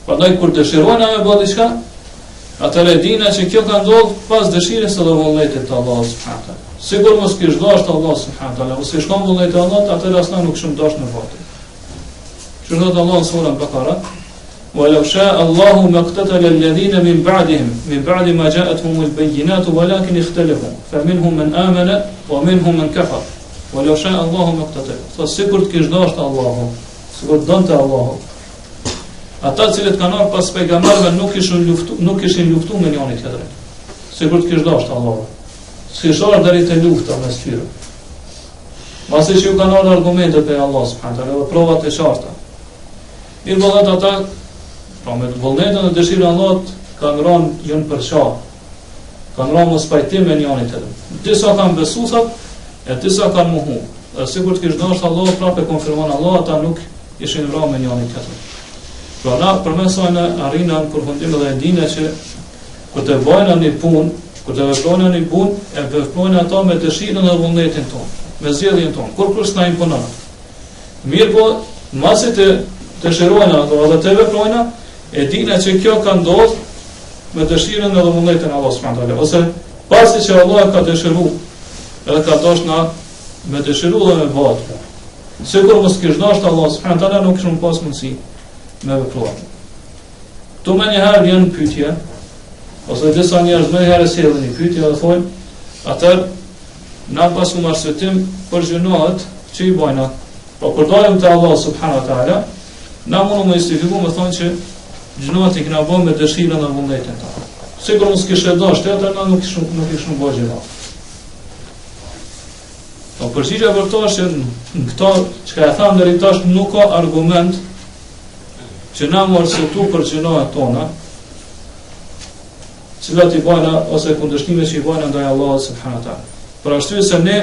S1: Prandaj kur dëshirojna me bë diçka, atëherë dina që kjo ka ndodhur pas dëshirës dhe vullnetit të Allahut subhanahu taala. Sigur mos kish dashur Allah subhanahu taala, ose shkon vullneti i Allahut, atëherë asnjë nuk shumë dash në botë. Shërnot Allah në surën Bakara, وَلَوْ شَاءَ اللَّهُ مَا اقْتَتَلَ الَّذِينَ مِنْ بَعْدِ مَا جَاءَتْهُمُ الْبَيِّنَاتُ وَلَكِنِ اخْتَلَفُوا فَمِنْهُمْ مَنْ آمَنَ وَمِنْهُمْ مَنْ كَفَرَ وَلَوْ شَاءَ اللَّهُ مَا اقْتَتَلَ. Sa sikur të kish dashur Allahu, sikur donte Allahu, ata cilët kanë ardhur pas pejgamberëve nuk kishin luftuar me njëri tjetrin. Sikur të kish dashur Allahu. S'kishor deri te lufta mes tyre. Masi që ju kanë ardhur argumentet e Allah subhanahu taala dhe provat e qarta. Mirë vëllat ata, pra me vullnetin dhe dëshirën e Allahut kanë rënë jën për shah. Kanë rënë mos pajtim me njëri tjetrin. Disa kanë besuar, e disa kanë mohu. Dhe sikur të kish dashur Allahu, prapë konfirmon Allah, ata nuk ishin rënë me njëri tjetrin. Pra na përmes saj në arina në përfundim dhe e dinë që kur të bëjnë një punë, kur të veprojnë një punë, e veprojnë ata me dëshirën dhe vullnetin tonë, me zgjedhjen tonë, kur kush na imponon. Mirë po, masi të dëshirojnë ato edhe të veprojnë, e dinë që kjo ka ndodhur me dëshirën dhe vullnetin e Allahut subhanahu taala, ose pasi që Allah ka dëshiruar, edhe ka dashur na me dëshiru dhe me bëhet. Sigur mos kish dashur Allah subhanahu taala nuk kishim pas mundësi me vepruar. Tu më njëherë vjen pyetje, ose disa njerëz më njëherë sjellin një pyetje dhe thonë, atëherë na pasu arsyetim për gjinohet që i bojna. Po kur dalim te Allah subhanahu wa taala, na mundu me justifiku me thonë që gjinohet i kena bën me dëshirën dhe vullnetin tonë. Sigur mos kishte dashur, atë na nuk kishun bëjë gjë. Po përgjigja për to është në këto çka e tham deri tash nuk ka argument që na më arsyetu për gjinohet tona, cilat i bajna ose kundërshtime që i bajna ndaj Allahut subhanahu wa taala. Për arsye se ne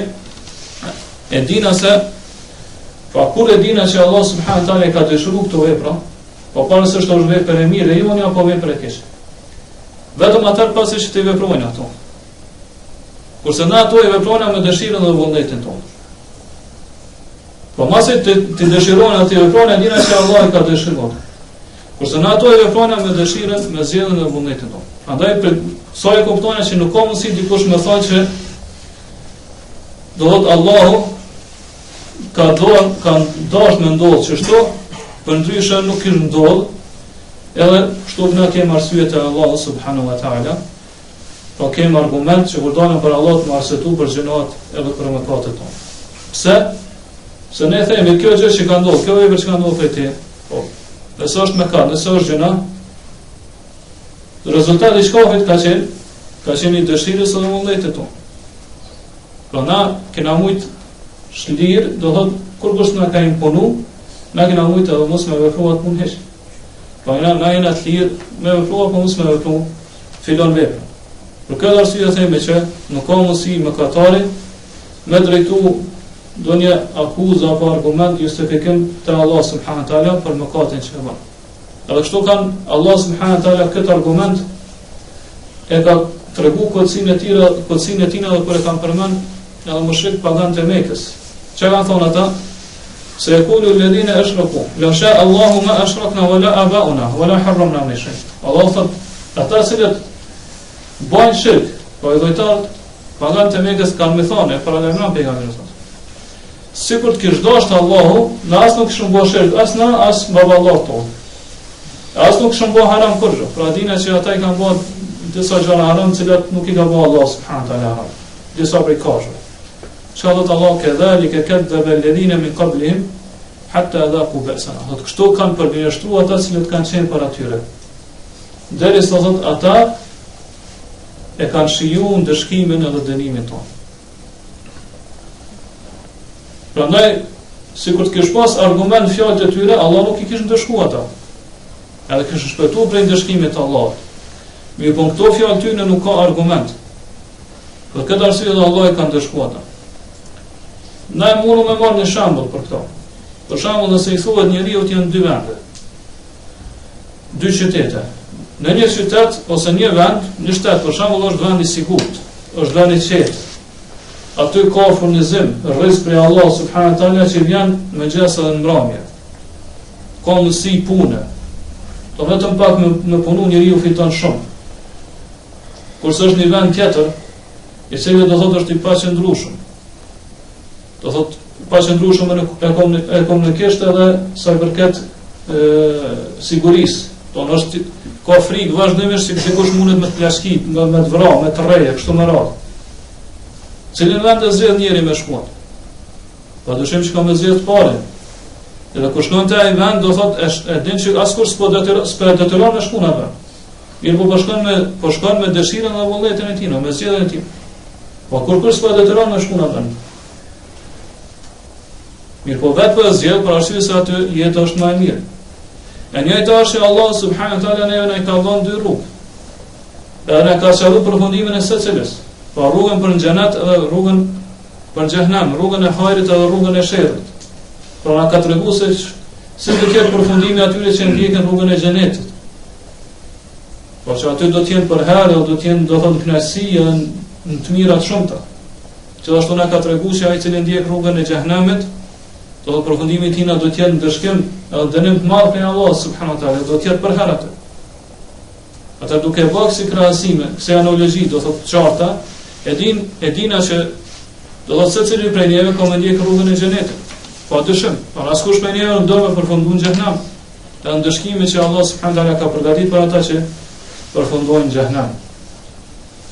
S1: e dina se kur e dina që Allah subhanahu wa taala e ka dëshiruar këto vepra, po para se është vepër e mirë, jo apo vepër e keqe. Vetëm atar pasi që ti veprojnë ato. Kurse na ato i veprojnë me dëshirën dhe vullnetin tonë. Po masi ti dëshirojnë ato i veprojnë, dina që Allah i ka dëshiruar. Kurse na ato i veprojnë me dëshirën, me zgjedhjen dhe vullnetin tonë. Prandaj për sa e kuptojnë që nuk ka mundësi dikush më thonë që do thot Allahu ka dashur me ndodh çështo, për ndryshe nuk i ndodh. Edhe kështu na kemi arsye te Allahu subhanahu wa taala. Po kemi argument që kur dalim për Allah të arsyetu për gjinohat edhe për mëkatet tona. Pse? Se ne themi kjo gjë që ka ndodhur, kjo vepër që ka ndodhur prej te, po, nëse është mëkat, nëse është gjina, rezultati i shkafit ka qenë i dëshirës së vullnetit tonë. Pra na kena mujt shlir, do thot kur kush na ka imponu, na kena mujt edhe mos me vepruat punë hiç. Po na jena të lirë me vepruat, po mos me vepru filon vepër. Për këtë arsye themi që nuk ka mundësi mëkatari me drejtu ndonjë akuzë apo argument justifikim te Allah subhanahu wa taala për mëkatin që bën. Edhe kështu kanë Allah subhanahu wa taala këtë argument e ka tregu kocsinë e tij edhe kur e kanë përmend edhe mushrik pagan të Mekës. Çka kanë thonë ata? Se yaqulu alladhina ashraku la sha Allahu ma ashrakna wala abauna wala harramna min shay. Allah thot ata që bajnë shirk, po e dhojtarët pagan të Mekës kanë me thone për alërna pejgamberit. Sikur të kish dashur Allahu, na as nuk kishun bërë shirk, as na as baballahu tonë. As nuk kishun bërë haram kurrë. Pra dina që ata i kanë bërë disa gjëra haram, të cilat nuk i ka bërë Allah subhanahu wa taala haram. Disa prej kafshëve. Çka do të Allah kedhalika kadzaba alladhina min qablihim hatta dhaqu ba'sana. Do të kështu kanë përgjështruar ata që kanë qenë para tyre. Derisa thot ata e kanë shijuar dëshkimin edhe dënimin tonë. Prandaj, sikur të kish pas argument fjalët e tyre, Allah nuk i kishte dëshkuar ata. Edhe kishte shpëtuar prej dëshkimit të Allahut. Mirë, po këto fjalë tyre nuk ka argument. Për këtë arsye Allah i kanë dëshkuar ata. Na e mundu me marrë një shembull për këto. Për shembull, nëse i thuhet njeriu të janë dy vende, dy qytete. Në një qytet ose një vend, një shtet për shembull është vend i sigurt, është vend i qetë. Aty ka furnizim, rrezik prej Allah subhanahu wa taala që vjen me gjesa dhe mbrëmje. Ka mundësi pune. Do vetëm pak me punu njeriu fiton shumë. Kurse është një vend tjetër, i cili do thotë është i paqëndrueshëm. Do thotë paqëndrueshëm e komunikisht edhe sa i përket sigurisë. Do është ka frikë vazhdimisht se dikush mundet me të plaskit, me të vrarë, me të rreje, kështu me radhë. Cilin vend e zgjedh njeri me shkuat? Padyshim që ka me zgjedh parin. Edhe kur shkon te ai vend, do thotë e din që askush s'po detyron me shkuën atë. Mirë, po shkon me dëshirën dhe vullnetin e tij, me zgjedhjen e tij. Po kur s'po detyron me shkuën atë. Mirë, po vetë po e zgjedh për arsye se aty jeta është më e mirë. E njëjta është Allah subhanahu wa taala neve na ka dhënë dy rrugë. Edhe na ka shëruar përfundimin e secilës. Pa rrugën për në xhenet edhe rrugën për xhehenam, rrugën e hajrit edhe rrugën e sherrit. Pra na ka treguar se si do të jetë përfundimi atyre që ndjekin rrugën e xhenetit. Po që aty do të jenë për herë, do të jenë do thonë kënaqësi në të mira të shumta. Gjithashtu na ka treguar se ai i cili ndjek rrugën e xhehenamit, do të përfundimi i tij do të jetë ndëshkim edhe dënim të madh prej Allah subhanahu wa taala, do të jetë për herë atë. Ata duke bërë si krahasime, si analogji, do thotë qarta, e dina që do thotë secili prej neve ka me ndjek rrugën e xhenetit. Po dyshim, por askush prej neve do të përfundojë në xhehenam. Të ndëshkimi që Allah subhanahu wa taala ka përgatitur për ata që përfundojnë në xhehenam.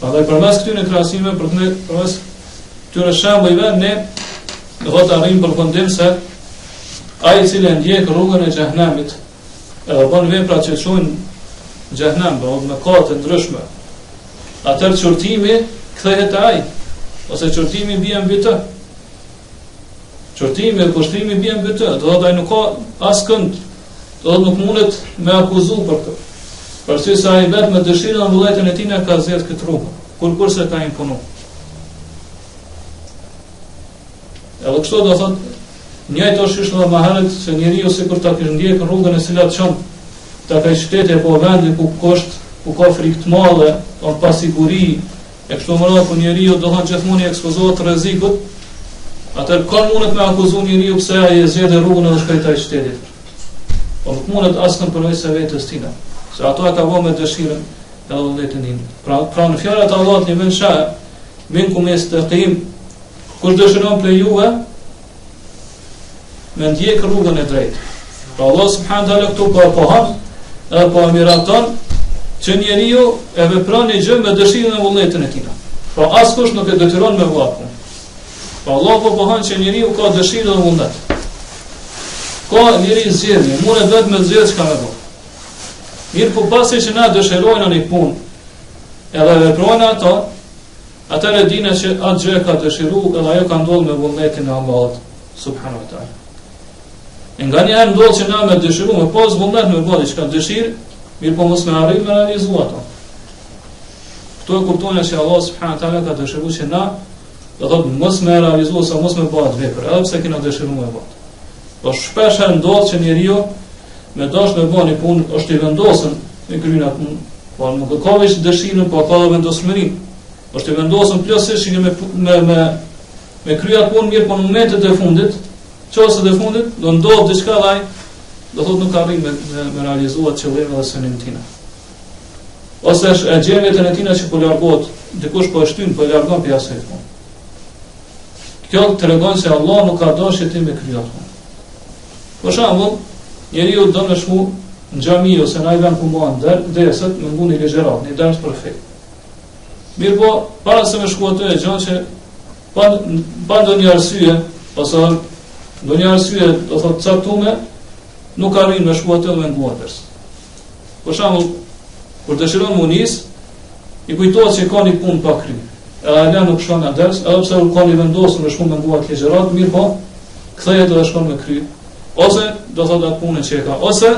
S1: Prandaj përmes këtyre krahasimeve, përmes këtyre shembujve ne do të arrijmë përfundim se ai i cili ndjek rrugën e xhehenemit, edhe bën vepra që çojnë në xhehenem, me mëkate ndryshme, atëherë çortimi kthehet te ai, ose çortimi bie mbi të. Çortimi e pushtrimi bie mbi të, do thotë ai nuk ka askënd, do thotë nuk mundet me akuzu për këtë. Përse sa ai vetë me dëshirën e vullnetin e tij ka zgjedh këtë rrugë, kurse ka imponu. Edhe kështu do thotë, njëjtë është shishë dhe maherët se njeriu sikur ta kishte ndjekë rrugën e cilat çon ta ka shteti apo vendi ku ka frikë të madhe, on pasiguri, e kështu më radhë, ku njeriu do thonë gjithmonë i ekspozohet rrezikut, atëherë ka mundet me akuzu njeriu pse ai e zgjedh rrugën edhe shkoi taj shtetit. Po nuk mundet askën përveç se vetes tina, se ato e ka vënë me dëshirën edhe vullnetin e tij. Pra në fjalët e Allahut në vend shah, minkum yastaqim, kush dëshiron për juve me ndjek rrugën e drejtë. Pra Allah subhanahu taala këtu po pohon edhe po miraton që njeriu e vepron një gjë me dëshirën e vullnetin e tij. Pra askush nuk e detyron me vullnetin. Pra Allah po pohon që njeriu ka dëshirë dhe vullnet. Ka njeri zgjedhje, mundet vetëm me zgjedh çka me bë. Mirë po pasi që na dëshirojnë një punë, edhe veprojnë ato, atëherë dinë që atë gjë ka dëshiruar edhe ajo ka ndodhur me vullnetin e Allahut subhanahu wa taala. Nga njëherë ndodhë që na me dëshiru, me pas vullnet me bodi që ka dëshirë, mirë po mos me arrit me realizu ato. Këto e kuptojnë që Allah subhanahu taala ka dëshiru që na, do thotë mos me realizu ose mos me bëhet vepër, edhe pse kena dëshiru me bëhet. Po shpesh ndodhë që njeriu me dash me bëni punë, është i vendosur me kryen atë punë, po nuk ka veç dëshirën, po ka edhe vendosmërinë. Është i vendosur plotësisht me kryen atë punë, mirë po në momentet e fundit, çose të fundit do ndodh diçka vaj, do thotë nuk arrin me realizuar qëllimin dhe synimin e tij. Ose është e gjen veten e tij që po largohet, dikush po e shtyn, po e largon për asaj punë. Kjo tregon se Allah nuk ka dashje ti me krijuar. Për shembull, njeriu do të shmu në xhami ose në ai vend ku mban dersat, në mundi ligjërat, në ders perfekt. Mirë po, para se me shku atë e gjanë që pa ndonjë arsye, ose do një arsye, do thotë caktuar, nuk arrin me shku atë me nguatës. Për shembull, kur dëshiron munis, i kujtohet se ka një punë pa kry. Edhe ai nuk shkon në ders, edhe pse u ka një vendosur me shku me nguat ligjërat, mirë po, kthehet edhe shkon me kry. Ose do thotë atë punën që e ka, ose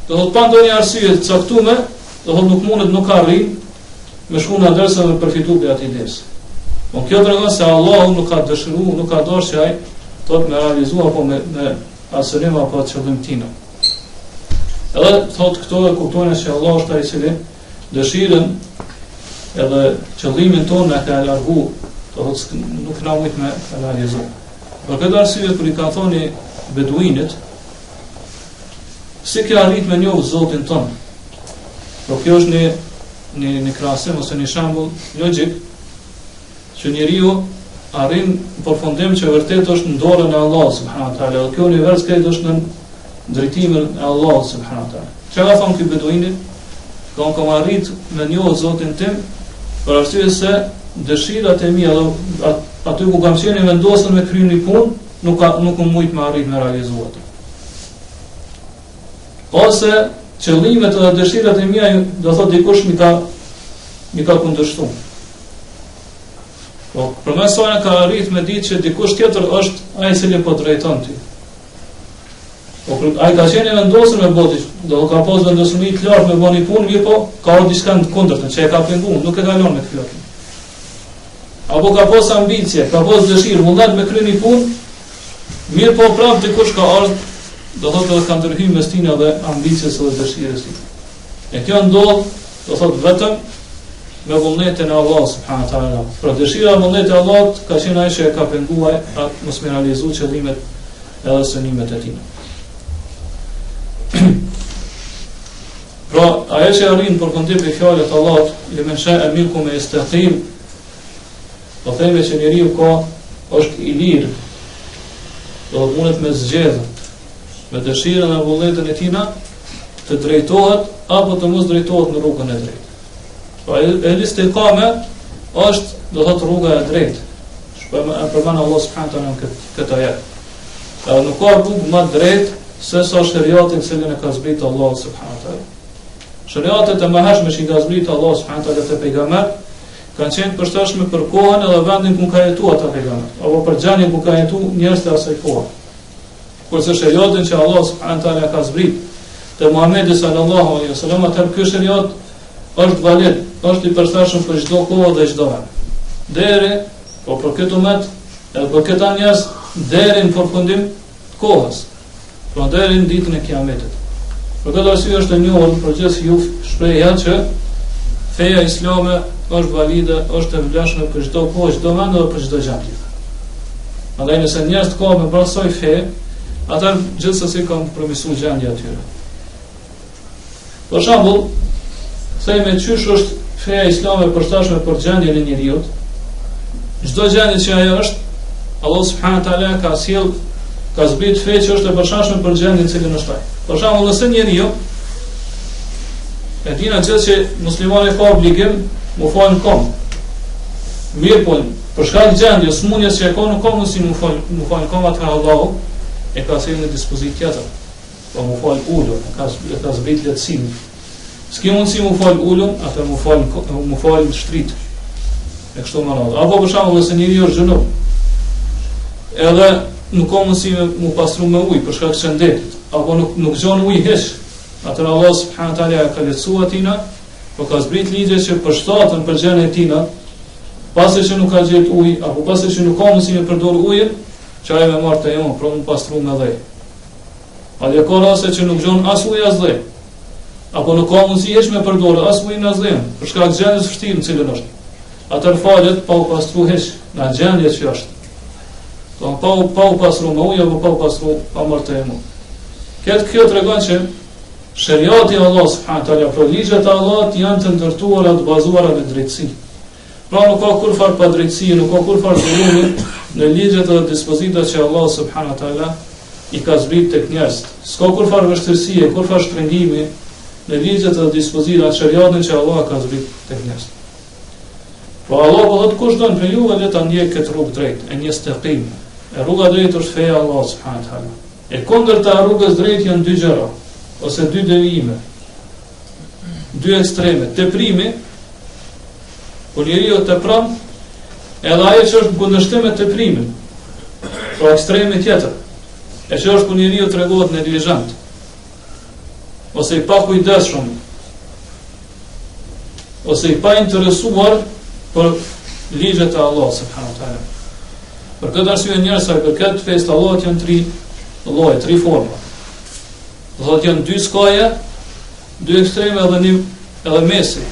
S1: do thotë pa ndonjë arsye të caktuar, do thotë nuk mundet, nuk arrin me shku në ders dhe me përfitu për atij ders. Po kjo tregon se Allahu nuk ka dëshiruar, nuk ka dashur që ai tot me realizu apo me asërim apo qëllim tina. Edhe thot këto e kuptojnë që Allah është ai i cili dëshirën edhe qëllimin tonë na ka largu, do thotë nuk na mujt me realizu. Për këtë arsye kur i ka thoni beduinit, si ke arrit me njohë Zotin tonë. Por kjo është një krahasim ose një shembull logjik që njeriu arrin përfundim që vërtet është në dorën e Allahut subhanahu taala, dhe kjo univers këtë është në drejtimin e Allahut subhanahu taala. Çfarë ka thonë ky beduini? Ka kam arrit me njohë Zotin tim për arsye se dëshirat e mia dhe aty ku kam qenë vendosur me kryen një punë, nuk u mujt me arrit me realizuar atë. Ose qëllimet dhe dëshirat e mia, do thotë dikush mi ka kundërshtuar. Po, përmes saj ka arrit me ditë që dikush tjetër është ai i cili po drejton ti. Po, ai ka qenë vendosur me boti, do ka pas vendosuri të lartë me bëni punë, mirë po, ka ardhur diçka të kundërtën, që e ka penguar, nuk e ka lënë me këtë. Apo ka pas ambicie, ka pas dëshirë, vullnet me kryen një punë, mirë po prapë dikush ka ardhur, do thotë edhe ka ndërhyjë mes tij dhe ambicjes dhe dëshirës tij. E kjo ndodh, do thotë vetëm me vullnetin e Allahut subhanahu taala. Pra dëshira e vullnetit e Allahut ka qenë ai që e ka penguar atë mos me realizuar qëllimet edhe synimet e tij. Pra ajo që arrin përfundim me fjalët e Allahut, "Limen sha'a minkum yastaqim", do themi që njeriu është i lirë, do të mundet me zgjedhje, me dëshirën e vullnetin e tij të drejtohet apo të mos drejtohet në rrugën e drejtë. Po el istiqame është, do thotë, rruga e drejtë. Përmend Allah subhanahu taala këtë ajet. Nuk ka rrugë më drejt se sa shariatin cilën e ka zbritur Allahu subhanahu wa taala. Shariatet e mëhershme që i ka zbritur Allahu subhanahu wa taala te pejgamber kanë qenë përshtatshme për kohën edhe vendin ku ka jetuar ata pejgamber, apo për gjendjen ku ka jetuar njerëzit e asaj kohe. Kurse shariatin që Allahu subhanahu wa taala ka zbritur te Muhamedi sallallahu alaihi wasallam, atë ky shariat është valid, është i përshtatshëm për çdo kohë dhe çdo vend. Deri për këtë umet, edhe për këta njerëz deri në përfundim të kohës, pra deri në ditën e Kiametit. Për këtë arsye është e njohur për gjithë ju shprehja që feja islame është valide, është e vlefshme për çdo kohë, çdo vend dhe për çdo gjë. Prandaj nëse njerëzit kanë me pasoj fe, ata gjithsesi kanë përmirësuar gjendjen e tyre. Për shembull, themi çysh është feja islame e përshtatshme për gjendjen e njeriu. Çdo gjendje që ajo është, Allah subhanahu wa taala ka sjell, ka zbrit fe që është e përshtatshme për gjendjen e cilën është ai. Për shembull, nëse njeriu e dina gjithë që muslimani ka obligim mu falë në kom, mirë po për shkak të gjendjes smundjes që e ka nuk ka mundësi mu falë në kom, atëherë Allahu e ka sjellë në dispozit tjetër, po mu falë ulur, e ka zbrit lehtësinë. S'ki mundësi mu falë ulur, atë mu falë në shtrit, e kështu më radhë. Apo për shembull nëse njeriu është gjunub, edhe nuk ka mundësi mu pastru me ujë për shkak të shëndetit, apo nuk gjon ujë hiç, atëherë Allah subhanahu wa taala ka lehtësuar atina, po ka zbrit ligje që përshtaten për gjendjen e tina, pasi që nuk ka gjetë ujë, apo pasi që nuk ka mundësi me përdor ujin, që ai me marrë te jon, pra mu pastru me dhej. Madje ka raste që nuk gjon as ujë as dhej, apo nuk ka mundësi hiç me përdor as ujin as dhejën, për shkak të gjendjes së vështirë në cilën është. Atëherë falet pa u pastru hiç në gjendje që është. Pa u pastru me ujë apo pa u pastru pa marrë te jon. Kjo tregon që shariati i Allah subhanahu wa taala, pra ligjet e Allahut janë të ndërtuara të bazuara në drejtësi. Pra nuk ka kurfar pa drejtësi, nuk ka kurfar zullumi në ligjet dhe dispozitat që Allah subhanahu wa taala i ka zbrit tek njerëzit. S'ka kurfar vështirësie, kurfar shtrëngimi në ligjet dhe dispozitat shariatin që Allah ka zbrit tek njerëzit. Po Allah po thotë kush don për ju le ta ndjek këtë rrugë drejt, e një staqim. E rruga drejt është feja e Allah subhanahu wa taala. E kundërta e rrugës drejt janë dy gjëra, ose dy devijime, dy ekstreme. Teprimi, kur njeriu tepron, edhe ajo që është në kundërshtim me teprimin, pra ekstremi tjetër, e që është kur njeriu tregohet neglizhent, ose i pakujdesshëm, ose i pa interesuar për ligjet e Allah subhanahu wa taala. Për këtë arsye njerëzit për këtë festë Allahut janë tri lloje, tri forma. Do thotë janë dy skaje, dy ekstreme edhe mesi.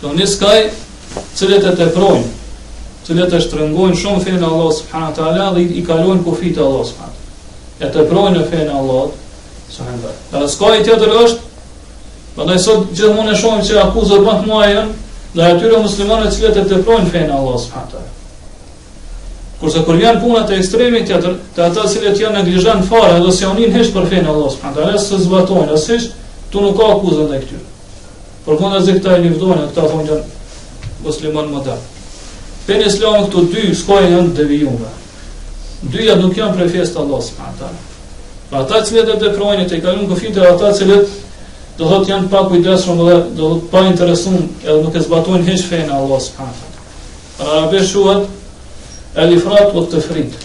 S1: Do një skaj, cilët e teprojnë, cilët e shtrëngojnë shumë fenë Allah subhanahu wa taala dhe i kalojnë kufit e Allah subhanahu wa taala. E teprojnë në fenë Allah subhanahu wa taala. Dhe skaji tjetër është, prandaj sot gjithmonë e shohim që akuzat më të mëdha janë ndaj atyre muslimanëve cilët e teprojnë fenë Allah subhanahu wa taala. Kurse kur vjen puna te ekstremi tjetër, te ata cilët janë neglizhant fare, edhe si janin hiç për fenë Allah subhanahu wa taala, se zbatojnë asaj, tu nuk ka akuzë ndaj këtyre. Përkundazi këta e lëvdojnë, këta thonë janë musliman modern. Fenë islame këto dy skoja janë devijuar. Dyja nuk janë prej fesë të Allah subhanahu wa taala. Pa ata cilët e teprojnë te kalon kufitë, ata cilët do thotë janë pa kujdesshëm dhe do thotë pa interesum, edhe nuk e zbatojnë hiç fenë Allah subhanahu wa taala. Arabisht quhet el-ifrat wa at-tafrit.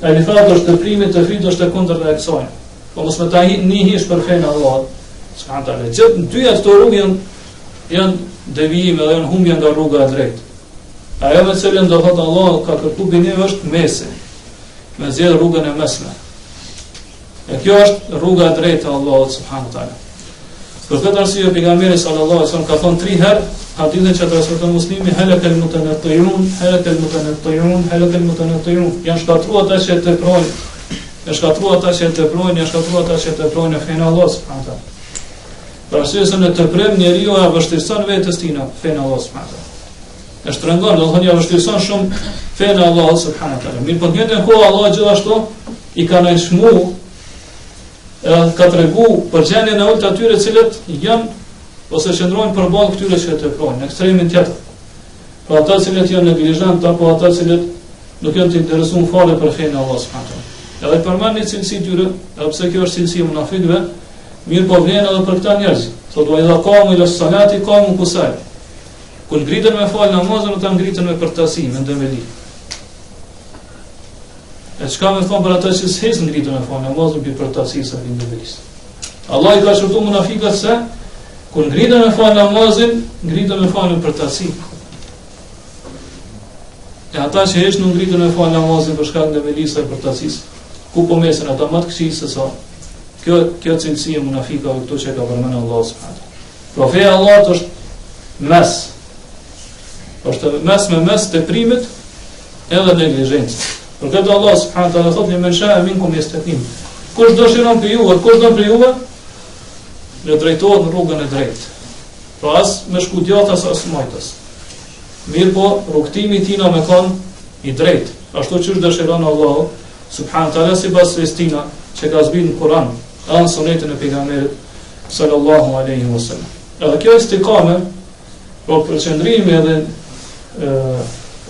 S1: El-ifrat është teprimi, tafrit është e kundërta e kësaj. Po mos me ta nihish për fenë Allah subhanahu wa taala. Gjithë dyja këto rrugë janë devijime dhe janë humbje nga rruga e drejtë. Ajo me cilën do thotë Allah ka kërkuar binim është mesi, me zgjedh rrugën e mesme. E kjo është rruga e drejtë e Allahut subhanahu wa taala. Për këtë arsye pejgamberi sallallahu alaihi wasallam ka thënë 3 herë hadithin që transmeton Muslimi, halakal mutanatti'un, halakal mutanatti'un, halakal mutanatti'un. Janë shkatruar ata që teprojnë, janë shkatruar ata që teprojnë, janë shkatruar ata që teprojnë në fenë Allah subhanahu wa taala. Për arsye se në teprim njeriu ja vështirson vetes tina fenë Allah subhanahu wa taala. E shtrëngon, do thonë ja vështirson shumë fenë Allah subhanahu wa taala. Mirë, po njëjtën kohë Allah gjithashtu i ka nënshmu, ka tregu për gjendjen e ulët atyre cilët janë ose qëndrojnë përballë këtyre që teprojnë në ekstremin tjetër. Pra ata cilët janë neglizhant apo ata cilët nuk janë të interesuar fare për fenë Allah subhanahu wa taala. Edhe përmend një cilësi tyre, edhe pse kjo është cilësi e munafikëve, mirë po vlen edhe për këta njerëz. Thotë wa idha qamu ila salati qamu kusala. Kur ngritën me fal namazin, ata ngritën me përtasi, me ndëmeli. E çka më thon për ata që s'hes ngritën me fal namazin për përtasisë e ndëmelisë. Allah i ka shërtuar munafikët se kur ngritën me fal namazin, ngritën me fal me përtasi. E ata që hesh nuk ngritën me fal namazin për shkak të ndëmelisë e përtasisë, ku po mesin ata më të këqij se sa. Kjo cilësi e munafikave këtu që ka përmendur Allahu subhanahu wa taala. Profeti Allahut është mes. Është mes të primit edhe neglizhencës. Për këtë Allah subhanahu wa taala thotë men sha'a minkum yastaqim. Kush dëshiron për juve, kush do për juve, le drejtohet në rrugën e drejtë. Pra as me shku djathtas as majtas. Mirë po, rrugtimi i tij na me kon i drejtë, ashtu siç dëshiron Allahu subhanahu wa taala sipas vestina që ka zbritur në Kur'an, në sunetin e pejgamberit sallallahu alaihi wasallam. Edhe kjo istikame, po përqendrimi edhe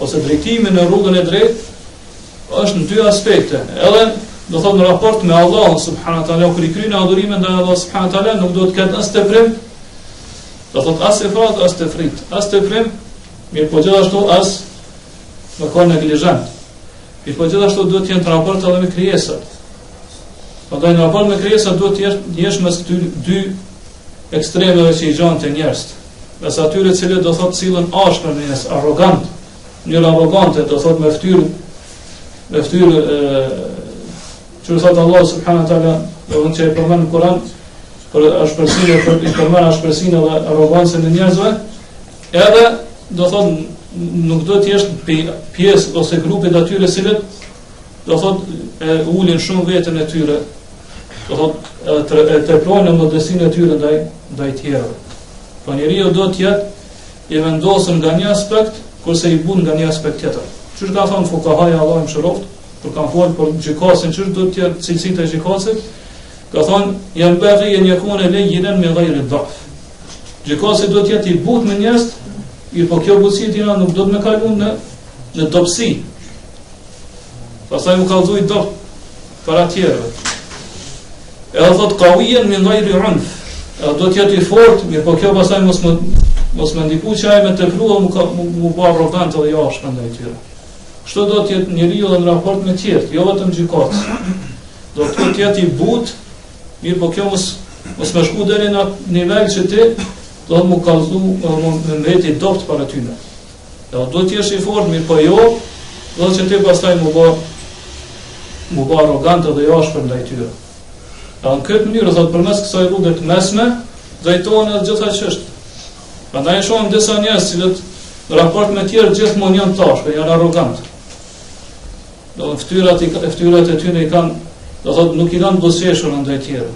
S1: ose drejtimi në rrugën e drejtë është në dy aspekte. Edhe do thotë në raport me Allahun subhanahu wa taala, kur i kryen adhurimin ndaj Allahut subhanahu wa taala, nuk do të ketë as teprim, do thotë as ifrat, as tefrit, as teprim, mirë po gjithashtu as me kon neglizhent. Mirë po gjithashtu duhet të jenë në raport edhe me krijesat. Prandaj në raport me krijesat duhet të jesh mes këtyre dy ekstremeve që i gjanë të njerëzit. Mes atyre të cilët do thotë sillen ashpër në njerëz, arrogant, njëra arrogante, do thotë me fytyrë që thotë Allah subhanahu wa taala, do të përmend në Kur'an për ashpërsinë, për i përmend ashpërsinë dhe arrogancën e njerëzve, edhe do thotë nuk do të jesh pjesë ose grupi të atyre të cilët do thotë ulin shumë veten e tyre, do thotë e teprojnë modestinë e tyre ndaj tjerëve. Po njeriu do të jetë i vendosur nga një aspekt, kurse i bën nga një aspekt tjetër. Çish ka thënë fuqahaja Allahu më shëroft, kur kanë folur për gjikasin, çish do të jetë cilësitë e gjikasit, ka thënë janë bëri e yakuna layyinan me ghayri dhaf. Gjikasi do të jetë i butë me njerëz, po kjo butësi tina nuk do të më kalon në dobësi. Pastaj u kallzoi dopt para tjerëve. Edhe thot qawiyan min ghayri unf. Do të jetë i fortë, mirë po kjo pastaj mos më ndiku që ai me tepruar mu pa arrogant edhe jashtë ndaj tyre. Kështu do të jetë njeriu në raport me tjerë, jo vetëm gjykatës. Do të jetë i butë, mirë po kjo mos më shku deri në nivel që ti do të më kallzu, më mbeti dopt para tyre. Do të jesh i fortë, mirë po jo, do të që ti pastaj mu bë arrogant edhe jashtë ndaj tyre. Në këtë mënyrë, thot përmes kësaj rrugë të mesme, drejtohen edhe gjitha çështjet. Prandaj shohim disa njerëz që në raport me tjerë gjithmonë janë tashkë, janë arrogantë. Do fytyrat e tyre i kanë, do thot nuk i kanë buzëqeshur ndaj tjerë.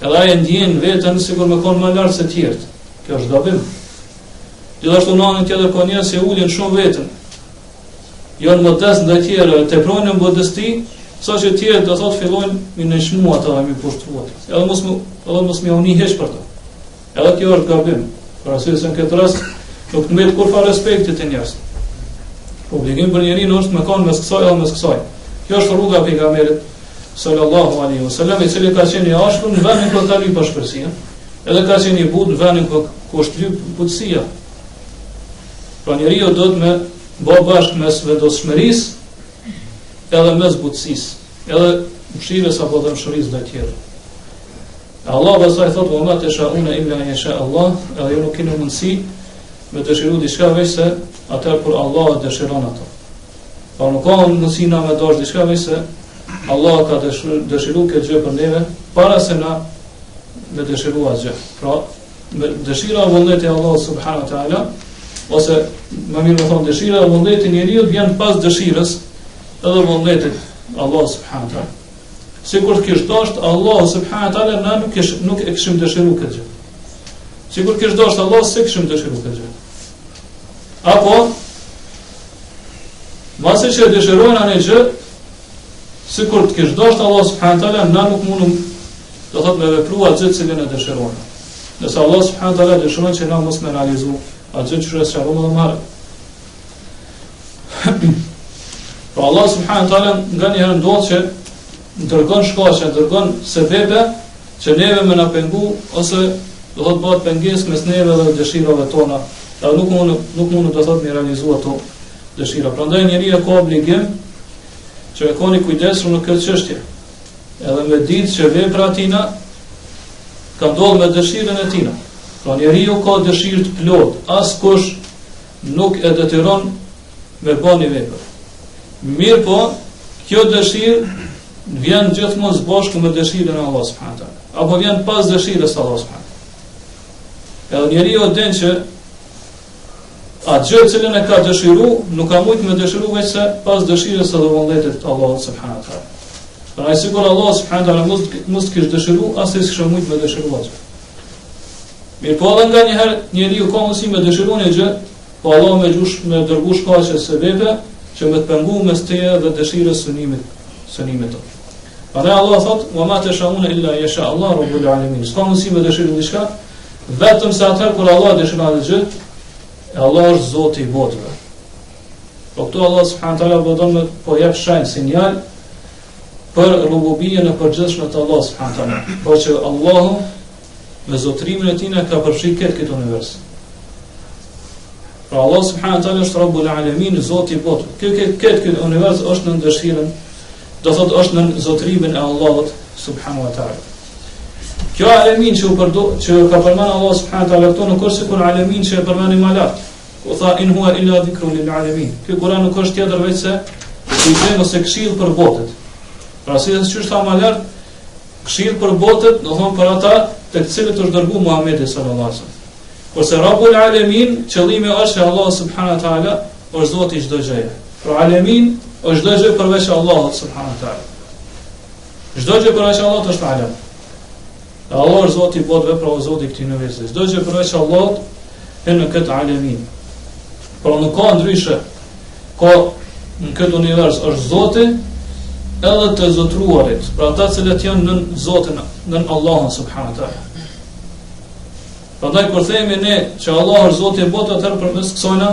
S1: Edhe ai ndjen veten sikur më kon më lart se të tjerët. Kjo është gabim. Gjithashtu në anën tjetër ka njerëz që ulin shumë veten. Janë modest ndaj tjerëve, teprojnë në modesti, sa që tjerët do thot fillojnë mi nënshmu ata dhe mi pushtruat. Edhe mos mi uni heq për ta. Edhe kjo është gabim. Për arsye se në këtë rast nuk të mbet kurrë respekti te njerëzit. Obligim për njeriu është me kanë mes kësaj edhe mes kësaj. Kjo është rruga e pejgamberit sallallahu alaihi wasallam, i cili ka qenë i ashpër në vendin ku ka lyp ashpërsia, edhe ka qenë i butë në vendin ku është lyp butësia. Pra njeriu do të me bë bashkë mes vendosshmërisë edhe mes butësisë, edhe mëshirës apo dhe mëshirisë ndaj tjerëve. Allah pastaj thotë wa ma tashauna illa an yasha Allah, edhe ju nuk keni mundësi me dëshiru diçka veç se atëherë kur Allah e dëshiron ato. Pa nuk ka mundësi na me dash diçka veç se Allah ka dëshiru këtë gjë për neve para se na me dëshiru atë gjë. Pra, me dëshira e vullneti Allah subhanahu wa taala, ose më mirë me thonë dëshira e vullneti njeriu vjen pas dëshirës edhe vullnetit Allah subhanahu wa taala. Sikur kish dashur Allah subhanahu wa taala, na nuk e kishim dëshiruar këtë gjë. Sikur kish dashur Allah, se kishim dëshiruar këtë gjë. Apo mase që dëshirojnë anë gjë, sikur të kish dashur Allah subhanahu wa taala, na nuk mundum do thot me veprua atë që ne dëshirojmë. Nëse Allah subhanahu wa taala dëshiron që na mos me realizu atë që është sharon dhe marrë. Pa Allah subhanahu wa taala nganjëherë ndodh që dërgon shkaqe, dërgon sebepe që neve më na pengu ose do të bëhet pengesë mes neve dhe dëshirave tona. Dhe nuk mund të thotë me realizuar ato dëshira. Prandaj njeriu ka obligim që e koni kujdesur në këtë çështje. Edhe me ditë që vepra tina ka ndodhur me dëshirën e tina. Pra njeriu ka dëshirë të plot, askush nuk e detyron me bëni vepër. Mirë po, kjo dëshirë vjen gjithmonë së bashku me dëshirën e Allahut subhanahu wa taala, apo vjen pas dëshirës së Allahut subhanahu. Edhe njeriu den që atë gjë që e ka dëshiru, nuk ka mujt me dëshiru veç se pas dëshirës së vullnetit të Allahut subhanahu wa taala. Pra ai sigur Allah subhanahu wa taala mos të kishte dëshiru, as ai s'kishte mujt me dëshiru atë. Mirë po edhe nga njëherë njeriu ka mundësi me dëshiru një gjë, po Allah me dërgu shkaqe sebepe që me të pengu mes teje dhe dëshirës synimit të. Prandaj Allah thot: "Wa ma tashauna illa yasha Allah rabbul alamin." S'ka mundësi me dëshiru diçka, vetëm se atëherë kur Allah dëshiron atë gjë, Allah është Zoti i botëve. Po këtu Allah subhanahu wa taala po jep shenjë sinjal për rububien e përgjithshme të Allah subhanahu wa taala, por që Allahu me zotrimin e tij ka përfshirë këtë univers. Pra Allah subhanahu wa taala është Rabbul alamin, Zoti i botëve. Këtë univers është në dëshirën, do thotë është në zotrimin e Allahut subhanahu wa taala. Kjo alamin që ka përmendur Allah subhanahu wa taala këtu nuk është sikur alamin që e përmendni më lart. U tha in huwa illa dhikrun lil alamin. Ky Kur'an nuk është tjetër veç se kujtim ose këshill për botët. Pra si është tha më lart, këshill për botët, do thonë për ata tek cilët është dërguar Muhamedi sallallahu alaihi wasallam. Kurse Rabbul alamin, qëllimi është se Allah subhanahu wa taala është Zoti i çdo gjëje. Pra alamin është çdo gjë përveç Allahut subhanahu wa taala. Çdo gjë përveç Allahut është alam. Allah është Zoti i botëve, pra Zoti i këtij universi. Çdo gjë përveç Allahut e në këtë alamin. Pra nuk ka ndryshe. Ka në këtë univers është Zoti edhe të zotruarit, pra ata cilët janë nën Zotin, nën Allahun subhanahu wa taala. Prandaj kur themi ne që Allah është Zoti i botëve, atëherë përmes kësajna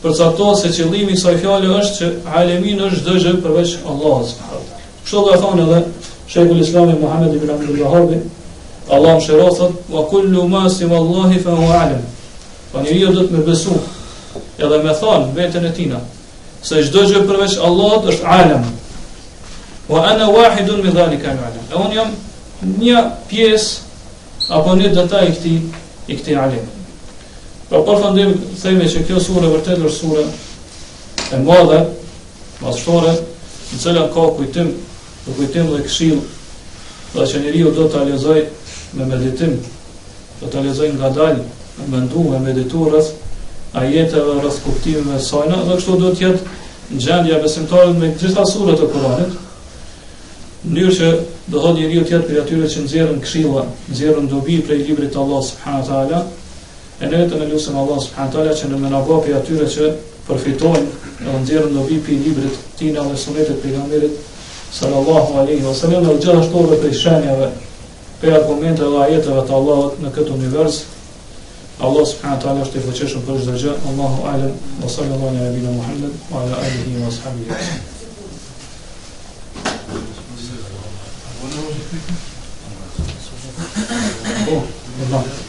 S1: përcaktohet se qëllimi i kësaj fjale është që alamin është çdo gjë përveç Allahut subhanahu wa taala. Kështu ka thonë edhe Sheikhul Islam Muhammad ibn Abdul Wahhab, Allah më shërofët, wa kullu ma siwa Allahi fa huwa alam. Pa njeriu do të me besu, edhe me thonë vetën e tina, se çdo gjë përveç Allahut është alam. Wa ana wahidun min dhalika al-alam. E unë jam një pjesë apo një detaj i këtij alim. Pra përfundim themi që kjo sure vërtet është sure e madhe, madhështore, në cilën ka kujtim dhe këshill, dhe që njeriu do ta lexojë me meditim, do ta lexojë ngadalë, me mendu, me meditu rreth ajeteve, rreth kuptimeve të saj, dhe kështu do të jetë gjendja besimtarit me gjitha surat e Kuranit, në mënyrë që do thotë njeriu të jetë prej atyre që nxjerrin këshilla, nxjerrin dobi prej librit të Allah subhanahu wa taala. E ne të lutem Allah subhanahu wa taala që në mënabo prej atyre që përfitojnë dhe nxjerrin dobi prej librit të tij dhe sunetit të pejgamberit sallallahu alaihi wasallam, dhe gjithashtu edhe prej shenjave, prej argumenteve dhe ajeteve të Allahut në këtë univers. Allah subhanahu wa taala është i fuqishëm për çdo gjë. Allahu a'lam, wa sallallahu ala nabina Muhammad wa ala alihi wa sahbihi. Oh,